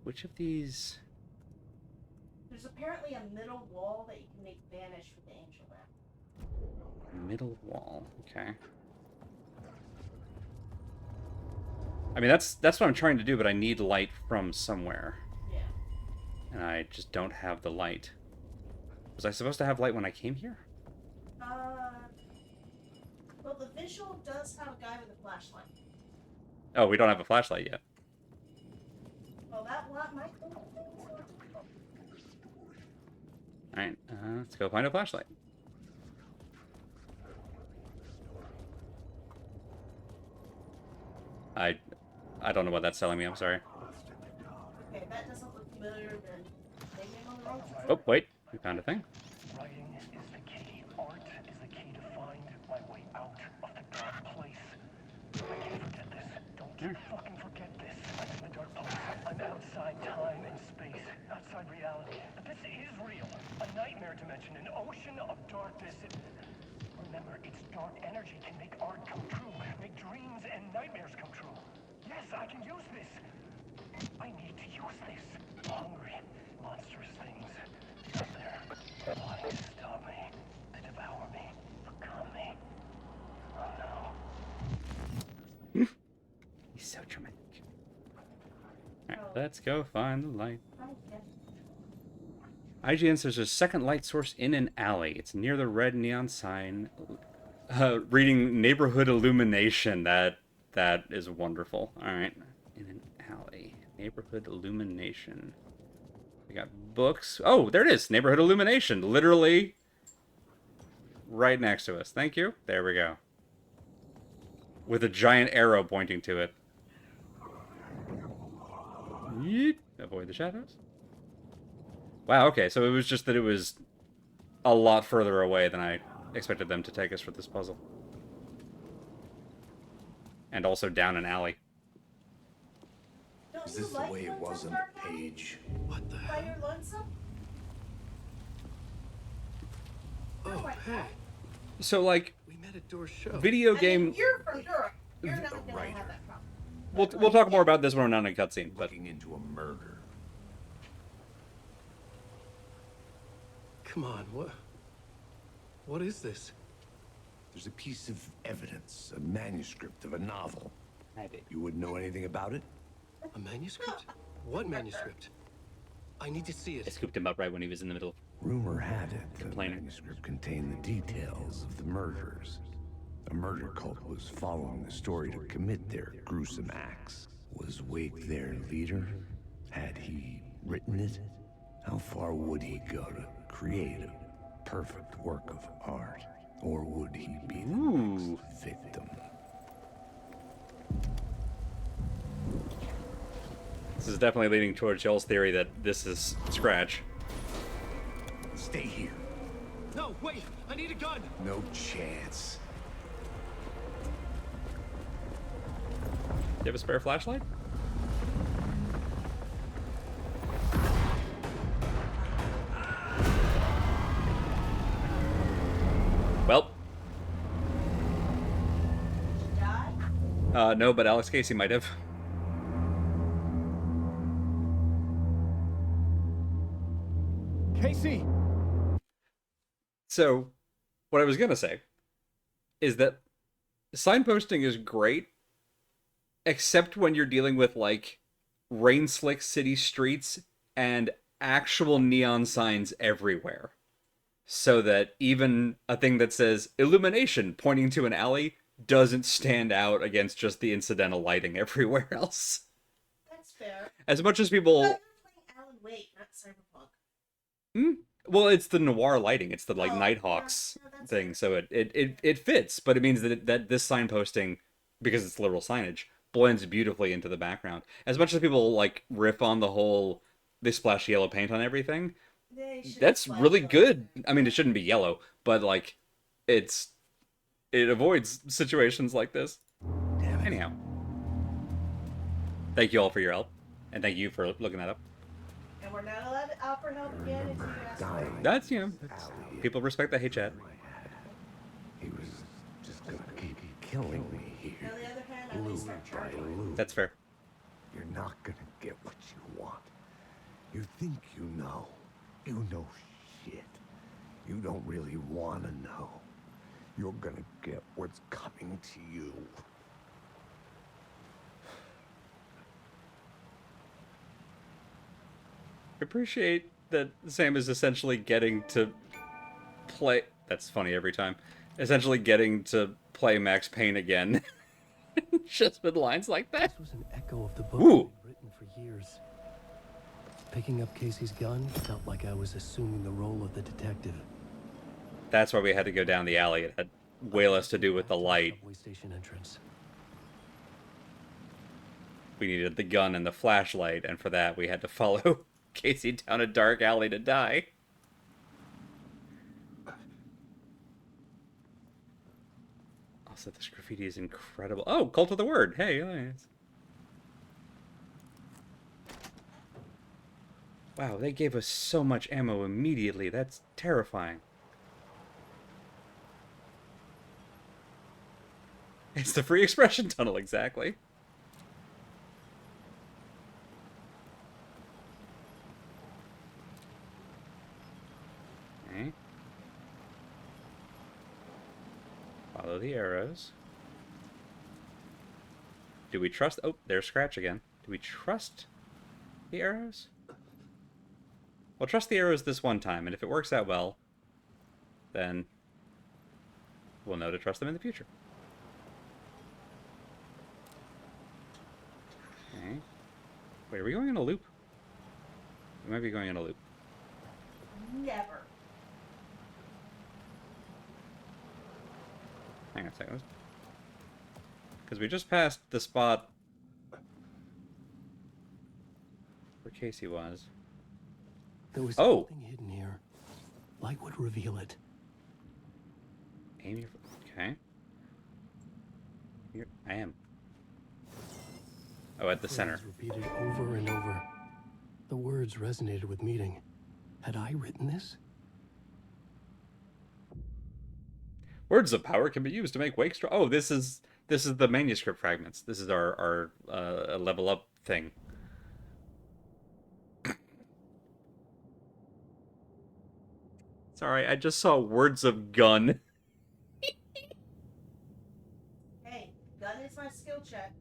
Which of these... There's apparently a middle wall that you can make vanish with the angel lamp. Middle wall. Okay. I mean, that's what I'm trying to do, but I need light from somewhere. Yeah. And I just don't have the light. Was I supposed to have light when I came here? Well, the visual does have a guy with a flashlight. Oh, we don't have a flashlight yet. Well, that lot might go. Alright, let's go find a flashlight. I don't know what that's telling me, I'm sorry. Okay, that doesn't look familiar, then maybe I'm on the wrong track. Oh, wait, we found a thing. Writing is the key. Art is the key to find my way out of the dark place. I can't forget this. Don't fucking forget this. I'm in the dark place. I'm outside time and space. Outside reality. But this is real. A nightmare dimension. An ocean of darkness. Remember, its dark energy can make art come true, make dreams and nightmares come true. Yes, I can use this. I need to use this. Hungry, monstrous things out there, wanting to stop me, to devour me, become me. Oh no. He's so dramatic. Alright, let's go find the light. IGN says there's a second light source in an alley. It's near the red neon sign. Reading neighborhood illumination. That is wonderful. Alright. In an alley. Neighborhood illumination. We got books. Oh, there it is. Neighborhood illumination. Literally right next to us. Thank you. There we go. With a giant arrow pointing to it. Yeet. Avoid the shadows. Wow, okay, so it was just that it was a lot further away than I expected them to take us for this puzzle. And also down an alley. Don't Is you this the like way it when was some on dark the alley? page? What the By hell? your lonesome? Oh, hey. So, like, We met at Door's show. video I game... mean, you're from Europe. You're not gonna writer. have that problem. We'll talk more about this when we're not in a cutscene, but... Looking into a murder. Come on, what is this? There's a piece of evidence, a manuscript of a novel. You wouldn't know anything about it? A manuscript? What manuscript? I need to see I it. scooped him up right when he was in the middle. Rumor had it the Complaining. manuscript contained the details of the murders. A murder cult was following the story to commit their gruesome acts. Was Wake their leader? Had he written it? How far would he go to create a perfect work of art? Or would he be the Ooh. next victim? This is definitely leaning towards Joel's theory that this is Scratch. Stay here. No, wait! I need a gun! No chance. Do you have a spare flashlight? Well, Die? no, but Alex Casey might have. Casey! So, what I was gonna say is that signposting is great, except when you're dealing with, like, rain-slick city streets and actual neon signs everywhere. So that even a thing that says illumination pointing to an alley doesn't stand out against just the incidental lighting everywhere else. That's fair. As much as But people... you're playing Alan Wake, not Cyberpunk. Well, it's the noir lighting. It's the, like, Oh, Nighthawks yeah, that's thing. fair. So it fits, but it means that this signposting, because it's literal signage, blends beautifully into the background. As much as people, like, riff on the whole, they splash yellow paint on everything, They should that's flash really on good. it. I mean, it shouldn't be yellow, but, like, it avoids situations like this. Damn it. Anyhow. Thank you all for your help. And thank you for looking that up. And we're not allowed to offer help again until you ask for Dying. it. That's, people respect the hey chat. He was just gonna keep killing me here. On the other hand, I may Loop start by charging. loop. That's fair. You're not gonna get what you want. You think you know. You know shit. You don't really wanna know. You're gonna get what's coming to you. I appreciate that Sam is essentially getting to play... That's funny every time. Essentially getting to play Max Payne again. Just with lines like that. This was an echo of the book Ooh. I'd written for years. Picking up Casey's gun felt like I was assuming the role of the detective. That's why we had to go down the alley. It had way less to do with the light. Subway station entrance. We needed the gun and the flashlight, and for that we had to follow Casey down a dark alley to die. Also, this graffiti is incredible. Oh, Cult of the Word. Hey, nice. Wow, they gave us so much ammo immediately. That's terrifying. It's the free expression tunnel, exactly. Okay. Follow the arrows. Do we trust... Oh, there's Scratch again. Do we trust the arrows? We'll trust the arrows this one time, and if it works out well, then we'll know to trust them in the future. Okay. Wait, are we going in a loop? We might be going in a loop. Never. Hang on a second. Because we just passed the spot where Casey was. There was Oh! something hidden here. Light would reveal it. Aim your... Okay. Here, I am. Oh, at the center. Words repeated over and over. The words resonated with meaning. Had I written this? Words of power can be used to make Wake strong. Oh, this is the manuscript fragments. This is our level up thing. Sorry, I just saw words of gun. Hey, gun is my skill check.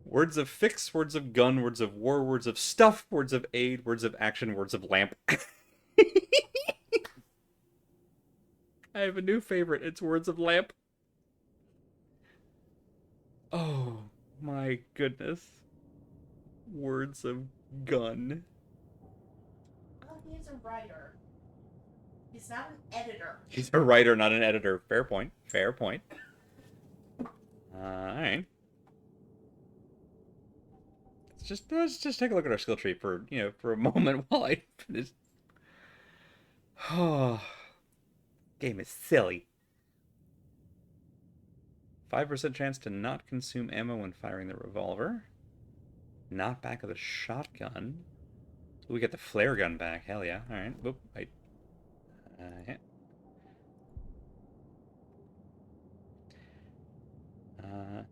Words of fix, words of gun, words of war, words of stuff, words of aid, words of action, words of lamp. I have a new favorite. It's words of lamp. Oh my goodness. Words of gun. Well, he is a writer. He's not an editor. He's a writer, not an editor. Fair point. Fair point. Alright. Let's just take a look at our skill tree for a moment while I finish. Oh, game is silly. 5% chance to not consume ammo when firing the revolver. Not back of the shotgun. We get the flare gun back. Hell yeah. All right. Whoop. Wait. Yeah.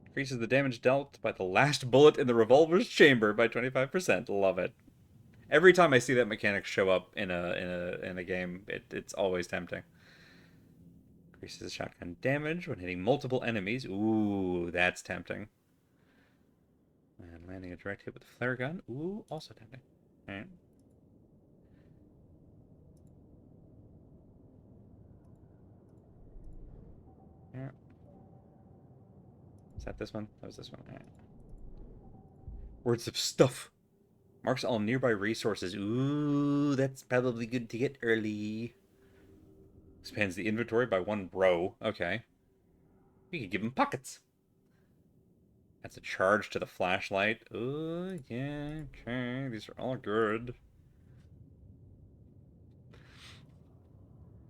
Increases the damage dealt by the last bullet in the revolver's chamber by 25%. Love it. Every time I see that mechanic show up in a game, it's always tempting. Increases shotgun damage when hitting multiple enemies. Ooh, that's tempting. And landing a direct hit with the flare gun. Ooh, also tempting. Alright. Yeah. Is that this one? That was this one. Alright. Words of stuff. Marks all nearby resources. Ooh, that's probably good to get early. Expands the inventory by 1 row. Okay. We could give him pockets. That's a charge to the flashlight. Oh, yeah, okay. These are all good.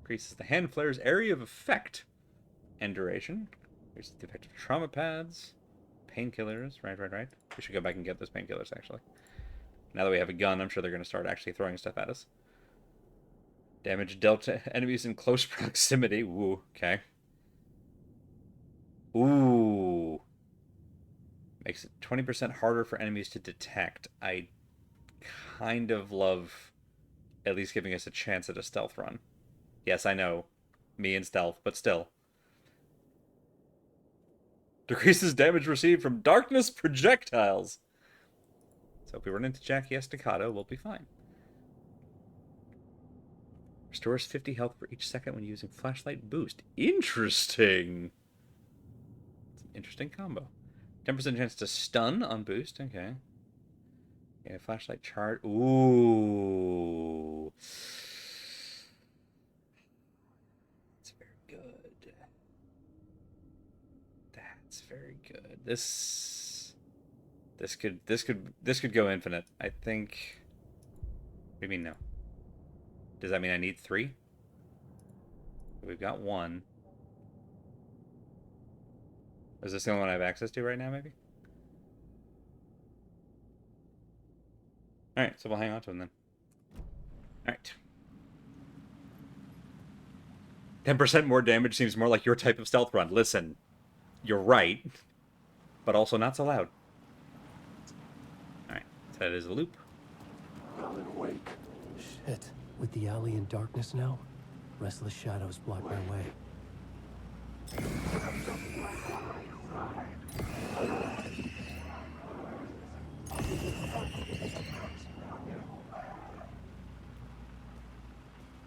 Increases the hand flare's area of effect and duration. Increases the effect of trauma pads. Painkillers. Right. We should go back and get those painkillers, actually. Now that we have a gun, I'm sure they're going to start actually throwing stuff at us. Damage dealt to enemies in close proximity. Ooh, okay. Ooh. Makes it 20% harder for enemies to detect. I kind of love at least giving us a chance at a stealth run. Yes, I know. Me and stealth, but still. Decreases damage received from darkness projectiles. So if we run into Jackie Estacado, we'll be fine. Restores 50 health for each second when using flashlight boost. Interesting. It's an interesting combo. 10% chance to stun on boost. Okay. Yeah, flashlight charge. Ooh. That's very good. That's very good. This could go infinite. I think. What do you mean no? Does that mean I need 3? We've got 1. Is this the only one I have access to right now, maybe? Alright, so we'll hang on to him then. Alright. 10% more damage seems more like your type of stealth run. Listen, you're right, but also not so loud. Alright, so that is a loop. Alan, awake. Shit. With the alley in darkness now, restless shadows block my way.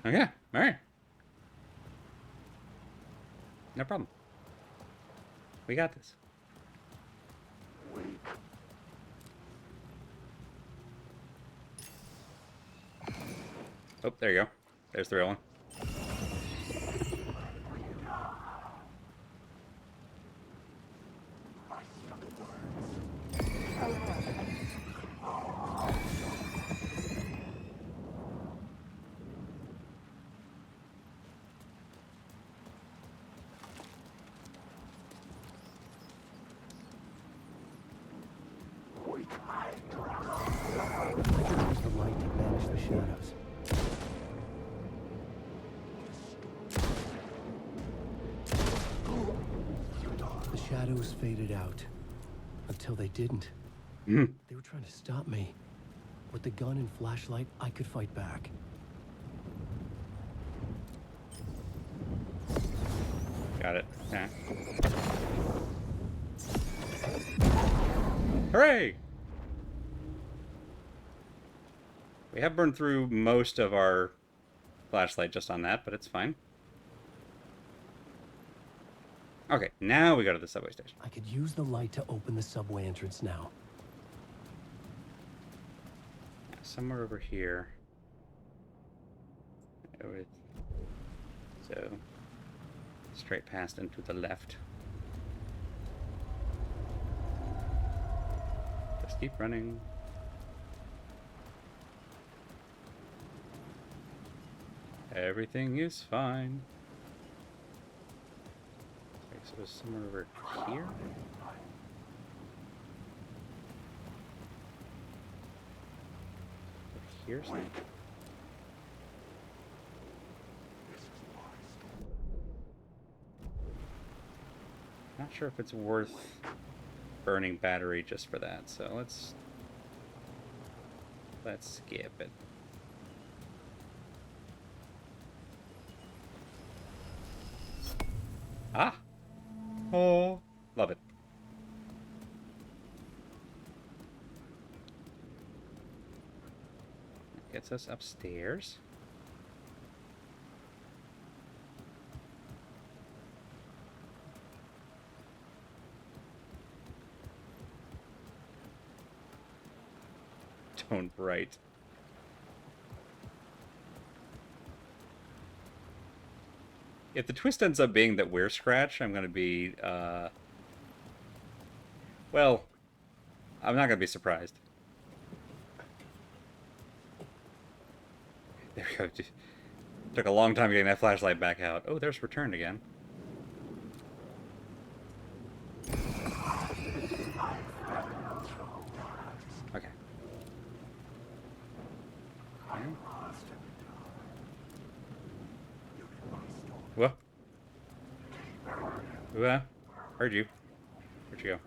Okay, alright. No problem. We got this. Oh, there you go. There's the real one. I could use the light to banish the shadows. The shadows faded out. Until they didn't. Mhm. They were trying to stop me. With the gun and flashlight, I could fight back. Got it. Yeah. Hooray! We have burned through most of our flashlight just on that, but it's fine. Okay, now we go to the subway station. I could use the light to open the subway entrance now. Yeah, somewhere over here. So, straight past and to the left. Just keep running. Everything is fine. Okay, so it's somewhere over here. Over here, something. Not sure if it's worth burning battery just for that, so let's skip it. Ah! Oh, love it. Gets us upstairs. Don't write. If the twist ends up being that we're Scratch, I'm gonna be, well, I'm not gonna be surprised. There we go. Took a long time getting that flashlight back out. Oh, there's Return again. Okay. What? What? Heard you. Where'd you go?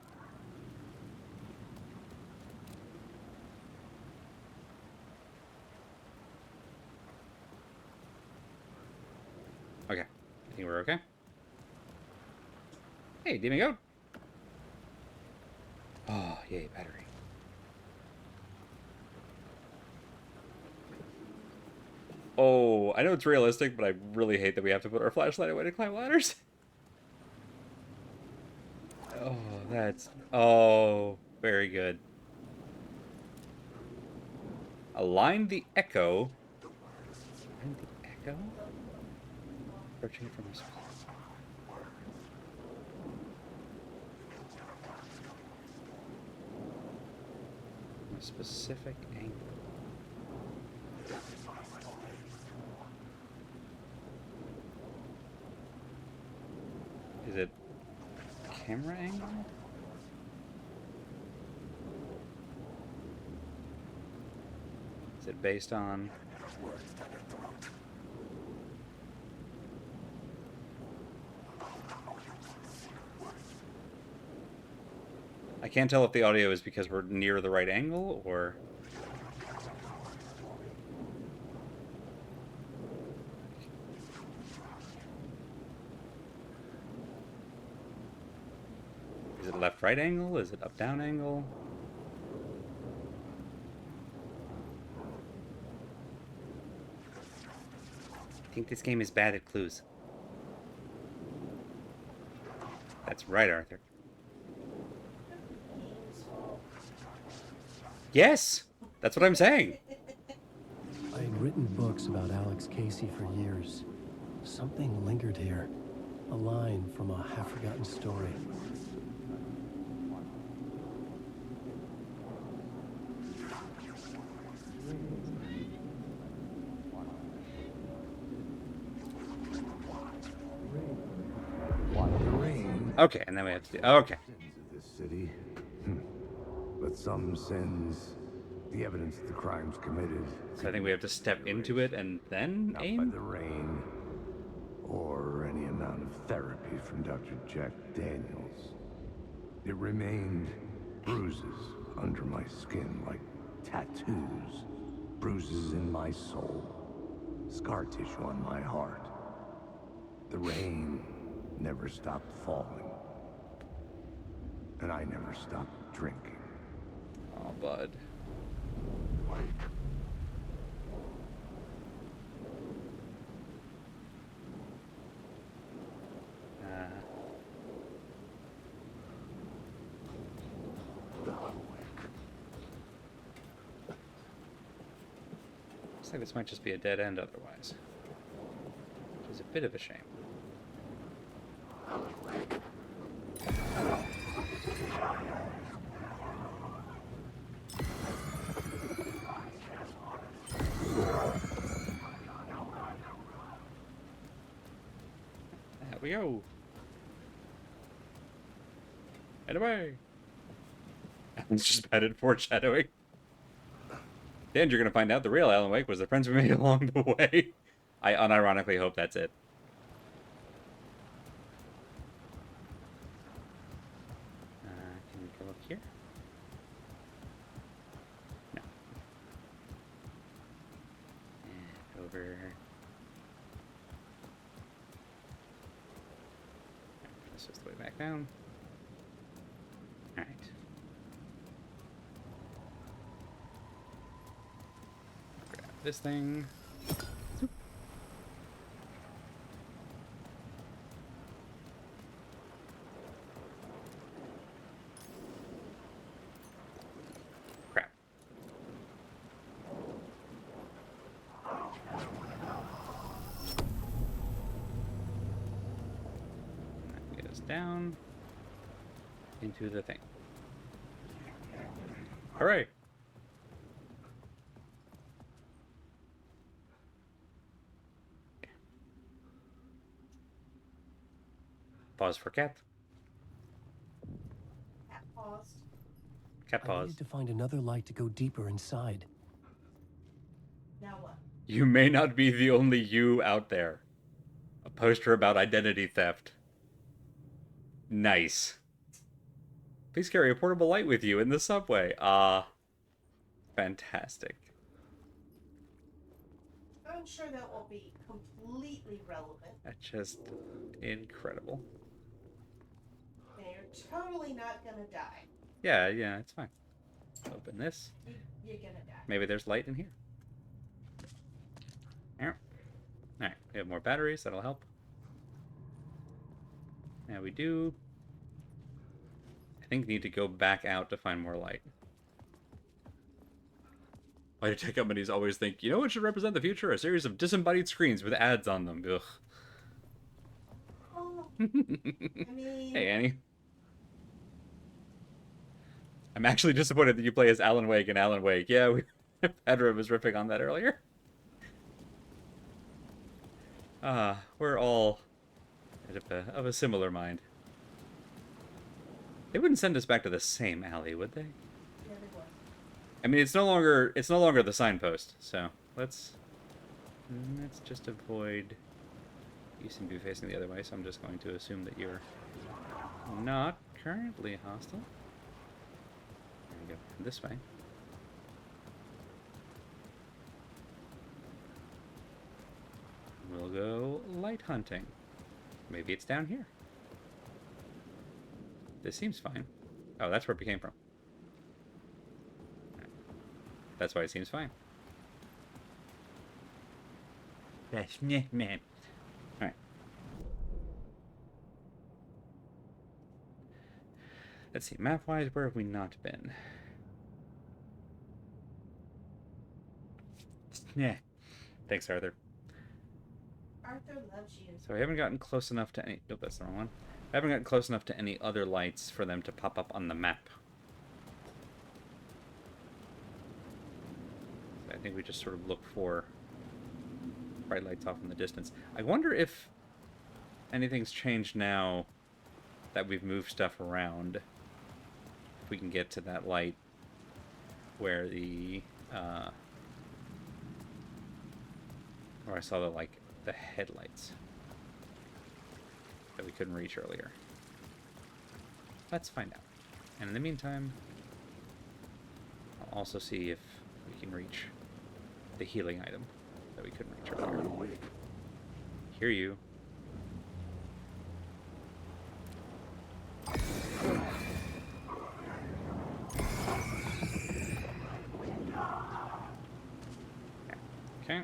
Okay. I think we're okay. Hey, Demon Goat. Oh, yay, battery. Oh, I know it's realistic, but I really hate that we have to put our flashlight away to climb ladders. Oh, that's... Oh, very good. Align the echo. Align the echo? Approaching from a specific angle. Is it camera angle? Is it based on... I can't tell if the audio is because we're near the right angle, or... Is it a left-right angle? Is it up-down angle? I think this game is bad at clues. That's right, Arthur. Yes! That's what I'm saying! I had written books about Alex Casey for years. Something lingered here. A line from a half-forgotten story. Okay, and then we have to do... Okay. Sins of this city. But some sins, the evidence of the crimes committed, So I think we have to step into it and then not by aim? the rain or any amount of therapy from Dr. Jack Daniels. It remained bruises under my skin like tattoos, bruises in my soul, scar tissue on my heart. The rain never stopped falling. And I never stopped drinking. Oh, bud. Looks like this might just be a dead end otherwise. Which is a bit of a shame. There we go. Head away. Alan's just bad at foreshadowing. Dan, you're gonna find out the real Alan Wake was the friends we made along the way. I unironically hope that's it. Can we go up here? No. And over. That's just the way back down. Alright. Grab this thing. Zoop. Crap. That goes down into the thing. Hooray! Pause for cat. Cat paused. Cat I pause. needed to find another light to go deeper inside. Now what? You may not be the only you out there. A poster about identity theft. Nice. Please carry a portable light with you in the subway. Fantastic. I'm sure that will be completely relevant. That's just incredible. And you're totally not gonna die. Yeah, it's fine. Open this. You're gonna die. Maybe there's light in here. Alright, we have more batteries, that'll help. Now we do... I think need to go back out to find more light. Why do tech companies always think, you know what should represent the future? A series of disembodied screens with ads on them. Ugh. Oh, I mean... Hey, Annie. I'm actually disappointed that you play as Alan Wake and Alan Wake. Yeah, Pedro was riffing on that earlier. We're all of a similar mind. They wouldn't send us back to the same alley, would they? Yeah, they would. I mean, it's no longer the signpost. So let's just avoid. You seem to be facing the other way, so I'm just going to assume that you're not currently hostile. go this way. We'll go light hunting. Maybe it's down here. This seems fine. Oh, that's where it came from. That's why it seems fine. That's man. Alright. Let's see, map-wise, where have we not been? Yeah. Thanks, Arthur. Arthur loves you. So I haven't gotten close enough to any... Nope, that's the wrong one. I haven't gotten close enough to any other lights for them to pop up on the map. So I think we just sort of look for bright lights off in the distance. I wonder if anything's changed now that we've moved stuff around. If we can get to that light where the... where I saw the headlights that we couldn't reach earlier. Let's find out. And in the meantime, I'll also see if we can reach the healing item that we couldn't reach earlier. Hear you. Okay.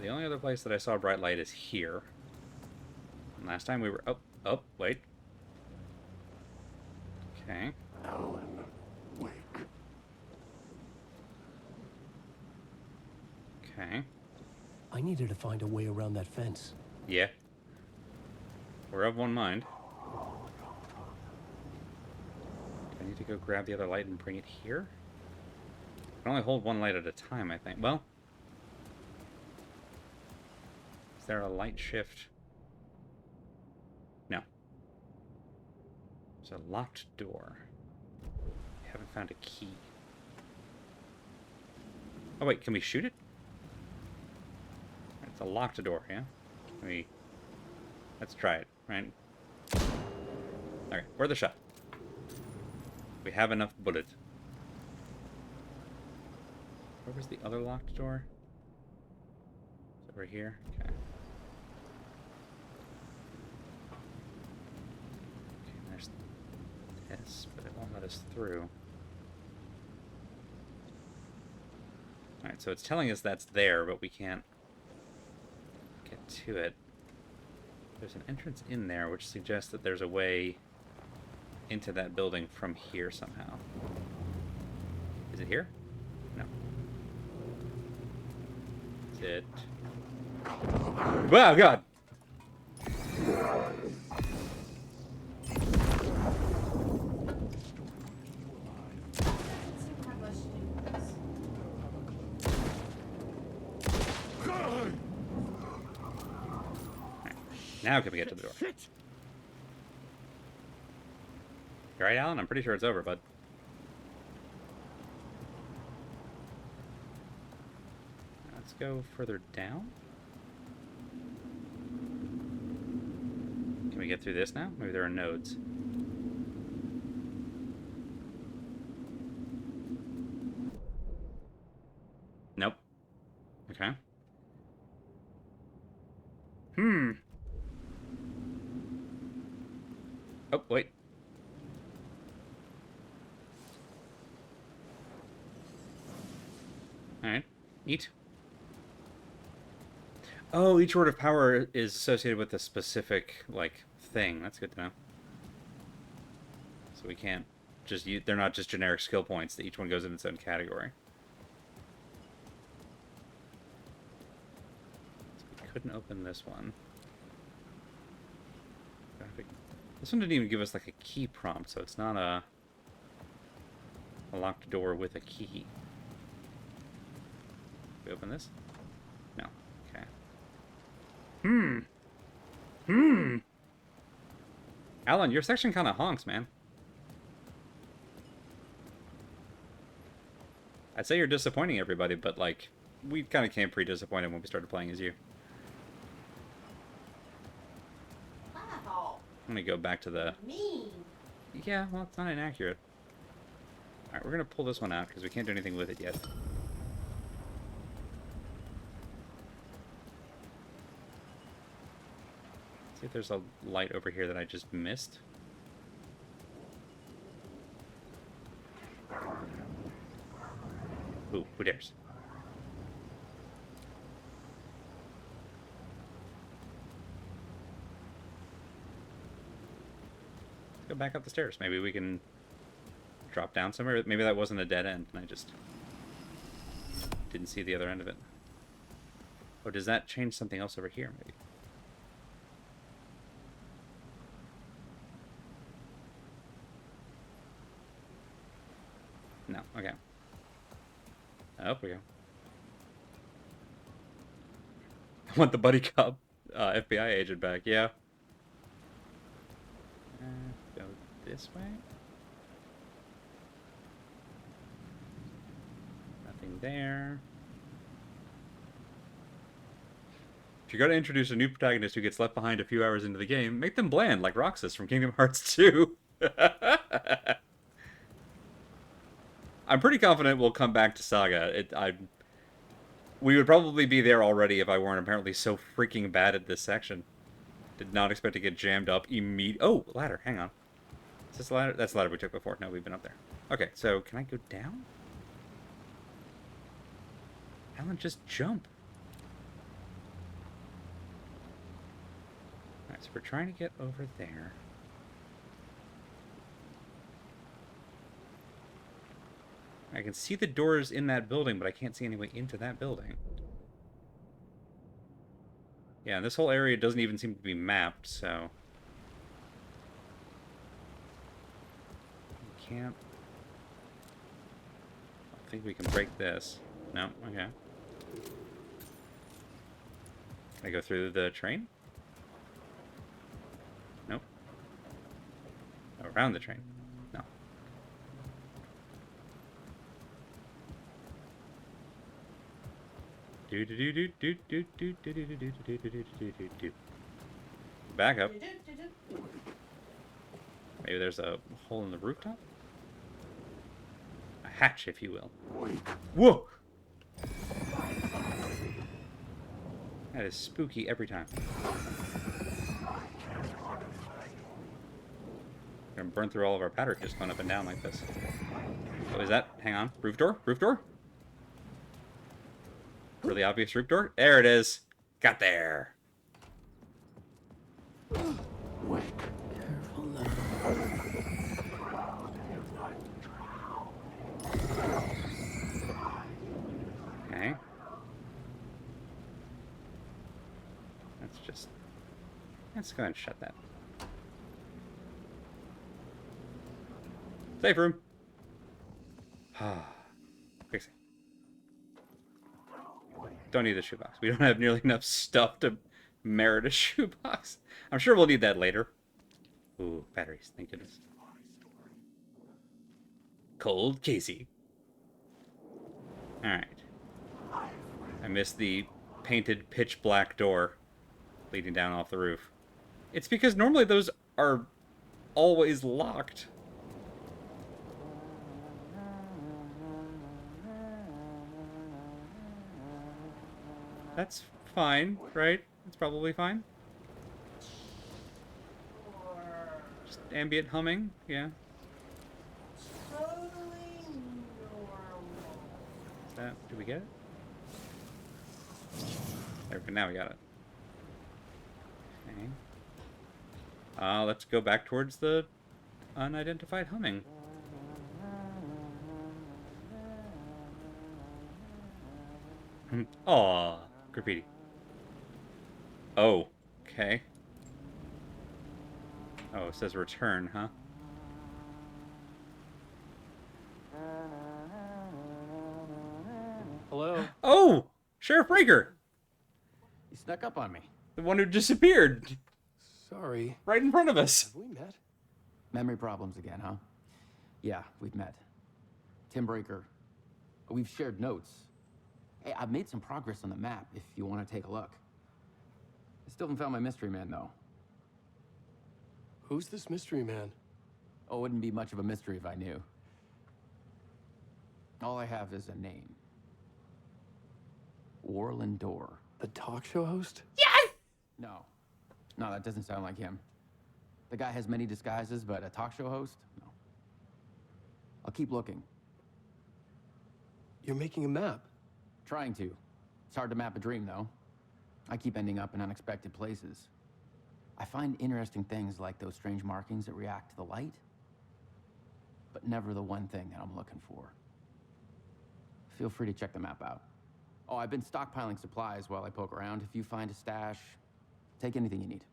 The only other place that I saw a bright light is here. And last time we were... Oh, wait. Okay. Alan, wake. Okay. I needed to find a way around that fence. Yeah. We're of one mind. Do I need to go grab the other light and bring it here? I can only hold one light at a time, I think. Well... Is there a light shift? No. There's a locked door. I haven't found a key. Oh wait, can we shoot it? It's a locked door, yeah? Let's try it, right? Okay, for the shot. We have enough bullets. Where was the other locked door? Is it over here? Okay. This, but it won't let us through. Alright, so it's telling us that's there, but we can't get to it. There's an entrance in there, which suggests that there's a way into that building from here somehow. Is it here? No. Is it... Wow, God! Now can we get to the door? Shit. You alright, Alan? I'm pretty sure it's over, bud. Let's go further down. Can we get through this now? Maybe there are nodes. Nope. Okay. Oh, wait. Alright. Neat. Oh, each word of power is associated with a specific, like, thing. That's good to know. So we can't just use... They're not just generic skill points. Each one goes in its own category. So we couldn't open this one. This one didn't even give us like a key prompt, so it's not a locked door with a key. We open this? No. Okay. Alan, your section kind of honks, man. I'd say you're disappointing everybody, but like, we kind of came pre-disappointed when we started playing as you. gonna go back to the... Mean. Yeah, well, it's not inaccurate. Alright, we're gonna pull this one out, because we can't do anything with it yet. See if there's a light over here that I just missed. Ooh, who dares? Let's go back up the stairs. Maybe we can drop down somewhere. Maybe that wasn't a dead end, and I just didn't see the other end of it. Or does that change something else over here, maybe? No, okay. Up we go. I want the buddy cop FBI agent back, yeah. Go this way. Nothing there. If you're going to introduce a new protagonist who gets left behind a few hours into the game, make them bland, like Roxas from Kingdom Hearts 2. I'm pretty confident we'll come back to Saga. We would probably be there already if I weren't apparently so freaking bad at this section. Did not expect to get jammed up immediately. Oh, ladder. Hang on. Is this the ladder? That's the ladder we took before. No, we've been up there. Okay, so can I go down? Alan, just jump. Alright, so we're trying to get over there. I can see the doors in that building, but I can't see any way into that building. Yeah, this whole area doesn't even seem to be mapped, so... We can't... I don't think we can break this. No, okay. Can I go through the train? Nope. Around the train? No. Back up. Maybe there's a hole in the rooftop? A hatch, if you will. Whoa! That is spooky every time. We're gonna burn through all of our powder just going up and down like this. Oh, is that? Hang on. Roof door? Roof door? Really obvious roof door? There it is. Got there. Careful now. Okay. Let's go ahead and shut that. Safe room. Quick save. Don't need a shoebox. We don't have nearly enough stuff to merit a shoebox. I'm sure we'll need that later. Ooh, batteries. Thank goodness. Cold Casey. Alright. I missed the painted pitch black door leading down off the roof. It's because normally those are always locked. That's fine, right? It's probably fine. Just ambient humming, yeah. Totally normal. Is that, did we get it? There we go, now we got it. Okay. Let's go back towards the unidentified humming. Aw, graffiti. Oh, okay. Oh, it says return, huh? Hello? Oh! Sheriff Breaker! You snuck up on me. The one who disappeared! Sorry. Right in front of us! Have we met? Memory problems again, huh? Yeah, we've met. Tim Breaker. We've shared notes. Hey, I've made some progress on the map if you want to take a look. I still haven't found my mystery man, though. Who's this mystery man? Oh, it wouldn't be much of a mystery if I knew. All I have is a name. Warlin Door. The talk show host? No. No, that doesn't sound like him. The guy has many disguises, but a talk show host? No. I'll keep looking. You're making a map. Trying to. It's hard to map a dream, though. I keep ending up in unexpected places. I find interesting things like those strange markings that react to the light, but never the one thing that I'm looking for. Feel free to check the map out. Oh, I've been stockpiling supplies while I poke around. If you find a stash, take anything you need.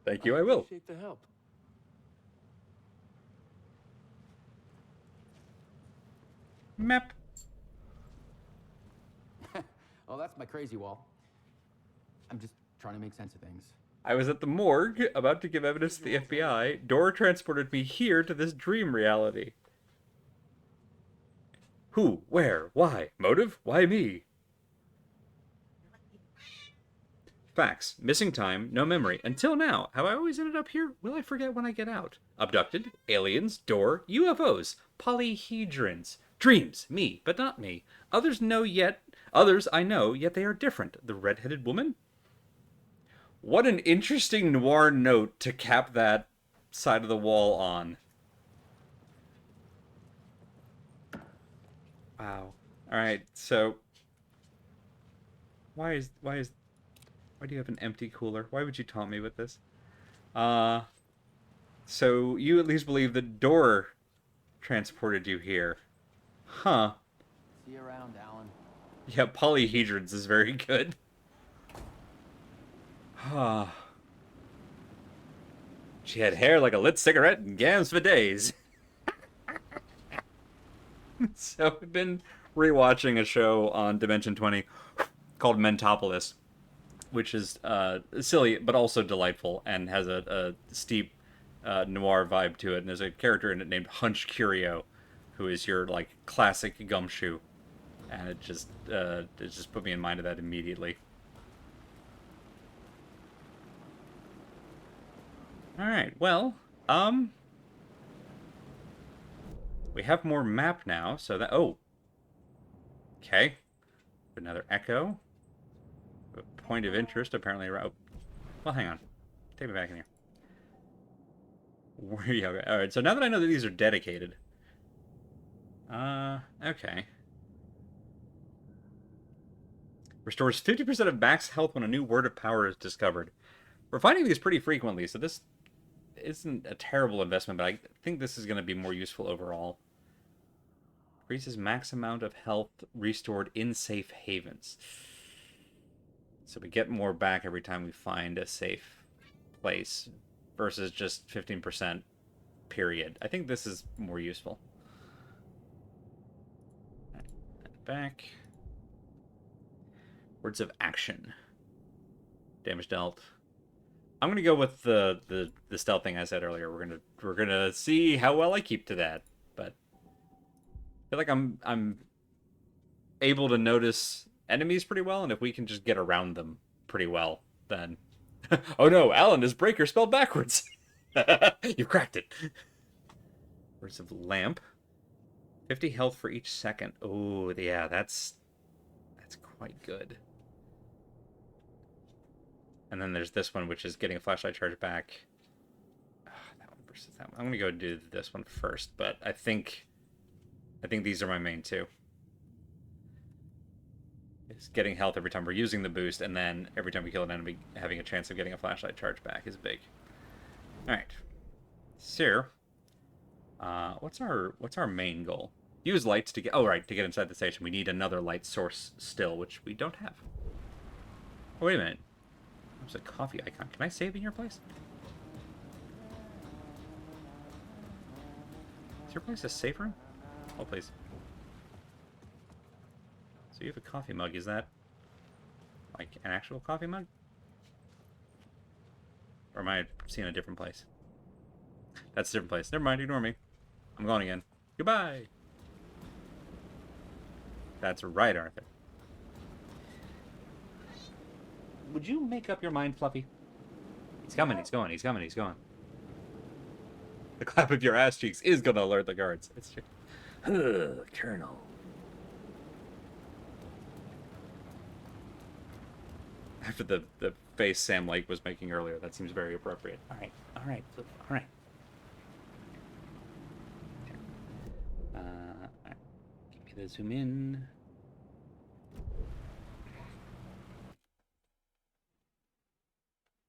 Thank you, I will. Appreciate the help. Map. Oh, that's my crazy wall. I'm just trying to make sense of things. I was at the morgue, about to give evidence to the FBI. Dora transported me here to this dream reality. Who? Where? Why? Motive? Why me? Facts. Missing time. No memory. Until now. Have I always ended up here? Will I forget when I get out? Abducted. Aliens. Door. UFOs. Polyhedrons. Dreams. Me, but not me. Others I know, yet they are different. The red-headed woman? What an interesting noir note to cap that side of the wall on. Wow. Alright, so why do you have an empty cooler? Why would you taunt me with this? So you at least believe the door transported you here. Huh. See you around, Alan. Yeah, polyhedrons is very good. She had hair like a lit cigarette and gams for days. So I've been rewatching a show on Dimension 20 called Mentopolis, which is silly but also delightful and has a steep noir vibe to it. And there's a character in it named Hunch Curio, who is your like classic gumshoe, and it just put me in mind of that immediately. All right, well, we have more map now, so that okay, another echo. A point of interest apparently. Oh, well, hang on, take me back in here. Okay. All right, so now that I know that these are dedicated, okay. Restores 50% of max health when a new word of power is discovered. We're finding these pretty frequently, so this isn't a terrible investment, but I think this is going to be more useful overall. Increases max amount of health restored in safe havens. So we get more back every time we find a safe place versus just 15% period. I think this is more useful. Back. Words of action. Damage dealt. I'm gonna go with the stealth thing I said earlier. We're gonna see how well I keep to that. But I feel like I'm able to notice enemies pretty well, and if we can just get around them pretty well, then oh no, Alan is breaker spelled backwards. You cracked it. Words of lamp. 50 health for each second. Oh yeah, that's quite good. And then there's this one, which is getting a flashlight charge back. That one versus that one. I'm gonna go do this one first, but I think these are my main two. It's getting health every time we're using the boost, and then every time we kill an enemy, having a chance of getting a flashlight charge back is big. All right, so what's our main goal? Use lights to get. Oh right, to get inside the station, we need another light source still, which we don't have. Oh wait a minute. There's a coffee icon. Can I save in your place? Is your place a safe room? Oh, please. So you have a coffee mug. Is that like an actual coffee mug? Or am I seeing a different place? That's a different place. Never mind. Ignore me. I'm going again. Goodbye. That's right, Arthur. Would you make up your mind, Fluffy? He's coming, he's going, he's coming, he's going. The clap of your ass cheeks is gonna alert the guards. It's true. Colonel. After the face Sam Lake was making earlier, that seems very appropriate. All right, all right, all right. All right. Give me the zoom in.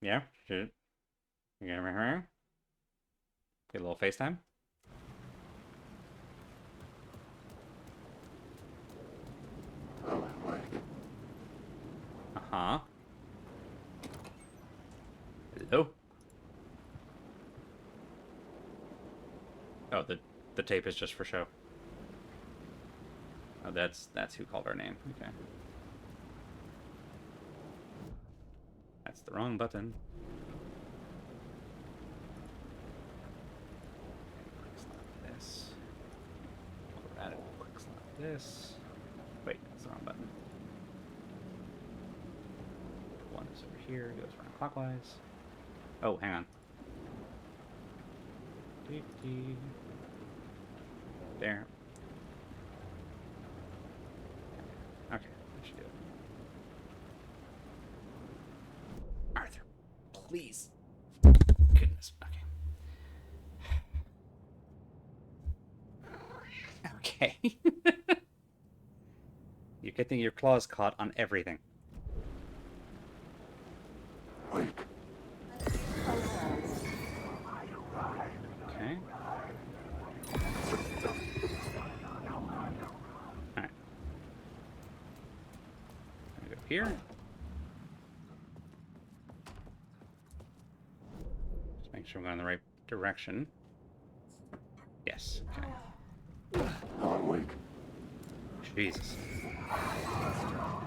Yeah, should you get her? Get a little FaceTime. Uh-huh. Hello? Oh, the tape is just for show. Oh, that's who called our name. Okay. That's the wrong button. Quick slap this. We're at it. Quick slap this. Wait, that's the wrong button. One is over here, goes around clockwise. Oh, hang on. There. Okay, that should do it. Arthur, please. Goodness, okay. Okay. You're getting your claws caught on everything. Okay. Alright. Go here. Just make sure I'm going in the right direction. Yes. Okay. Jesus.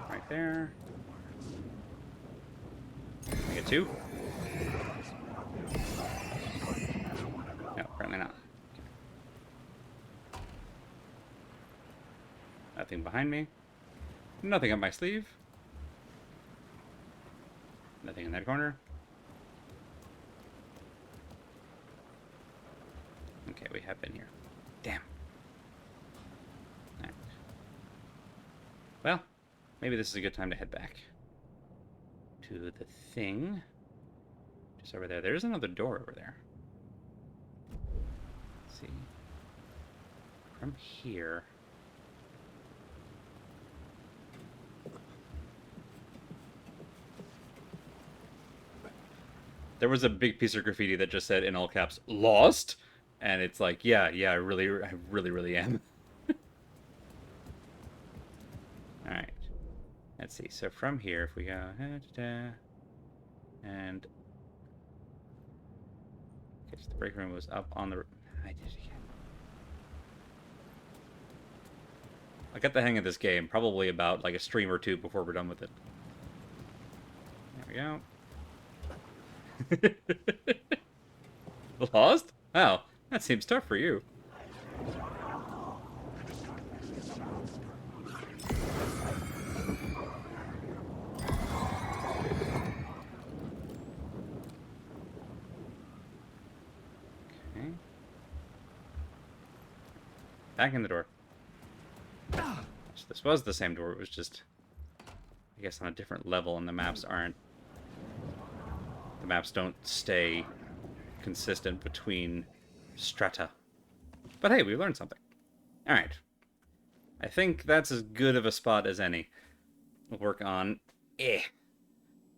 Right there. I get two? No, apparently not. Nothing behind me. Nothing up my sleeve. Nothing in that corner. Okay, we have been here. Damn. Alright. Well, maybe this is a good time to head back to the thing. Just over there. There's another door over there. Let's see. From here. There was a big piece of graffiti that just said in all caps, "Lost?" And it's like, yeah, I really am. Alright. Let's see. So from here, if we go... And... Okay, so the break room was up on the... I did it again. I got the hang of this game probably about like a stream or two before we're done with it. There we go. Lost? Wow, that seems tough for you. Okay. Back in the door. So this was the same door, it was just, I guess, on a different level, and the maps aren't... The maps don't stay consistent between strata. But hey, we learned something. Alright. I think that's as good of a spot as any. We'll work on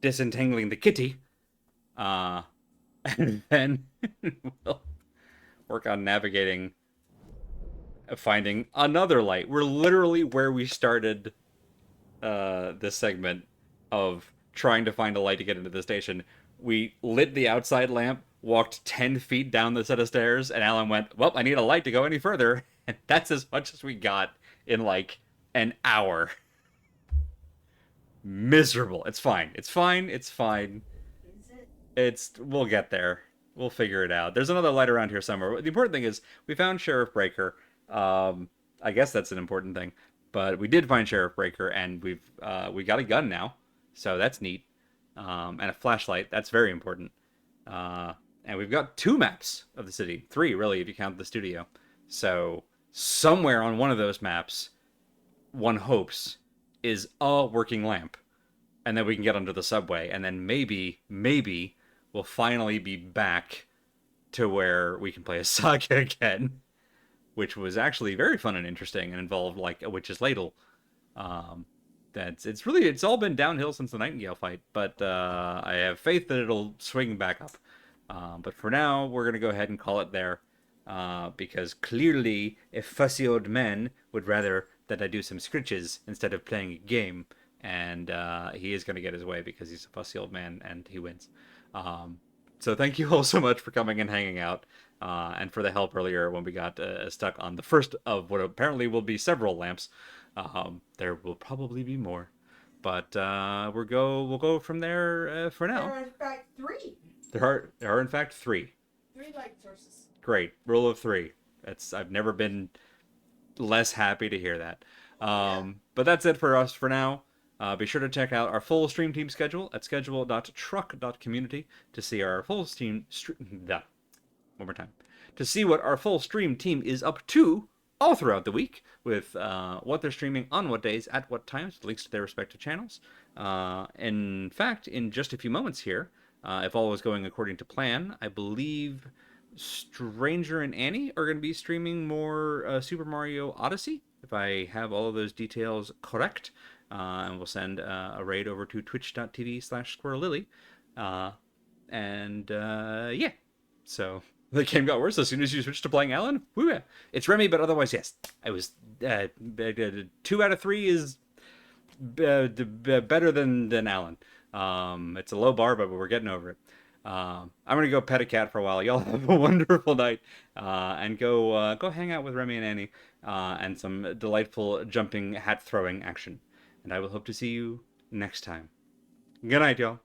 disentangling the kitty. And then we'll work on navigating, finding another light. We're literally where we started this segment of trying to find a light to get into the station. We lit the outside lamp, walked 10 feet down the set of stairs, and Alan went, well, I need a light to go any further. And that's as much as we got in like an hour. Miserable. It's fine. It's fine. It's fine. We'll get there. We'll figure it out. There's another light around here somewhere. The important thing is we found Sheriff Breaker. I guess that's an important thing. But we did find Sheriff Breaker, and we got a gun now. So that's neat. And a flashlight. That's very important. And we've got 2 maps of the city. 3, really, if you count the studio. So somewhere on one of those maps, one hopes, is a working lamp. And then we can get under the subway. And then maybe we'll finally be back to where we can play a saga again. Which was actually very fun and interesting and involved, like, a witch's ladle. It's all been downhill since the Nightingale fight, but I have faith that it'll swing back up. But for now, we're going to go ahead and call it there, because clearly a fussy old man would rather that I do some scritches instead of playing a game, and he is going to get his way because he's a fussy old man and he wins. So thank you all so much for coming and hanging out, and for the help earlier when we got stuck on the first of what apparently will be several lamps. There will probably be more, but we'll go from there for now. There are in fact 3. There are in fact 3. 3 light sources. Great, rule of 3. I've never been less happy to hear that. But that's it for us for now. Be sure to check out our full stream team schedule at schedule.truck.community to see our full stream. One more time. To see what our full stream team is up to all throughout the week, with what they're streaming on what days, at what times, links to their respective channels. In fact, in just a few moments here, if all is going according to plan, I believe Stranger and Annie are going to be streaming more Super Mario Odyssey, if I have all of those details correct. And we'll send a raid over to twitch.tv/SquirrelLily. Yeah. So the game got worse as soon as you switched to playing Alan. Woo, yeah. It's Remy, but otherwise, yes. I was 2 out of 3 is better than Alan. It's a low bar, but we're getting over it. I'm gonna go pet a cat for a while. Y'all have a wonderful night, and go hang out with Remy and Annie, and some delightful jumping hat throwing action. And I will hope to see you next time. Good night, y'all.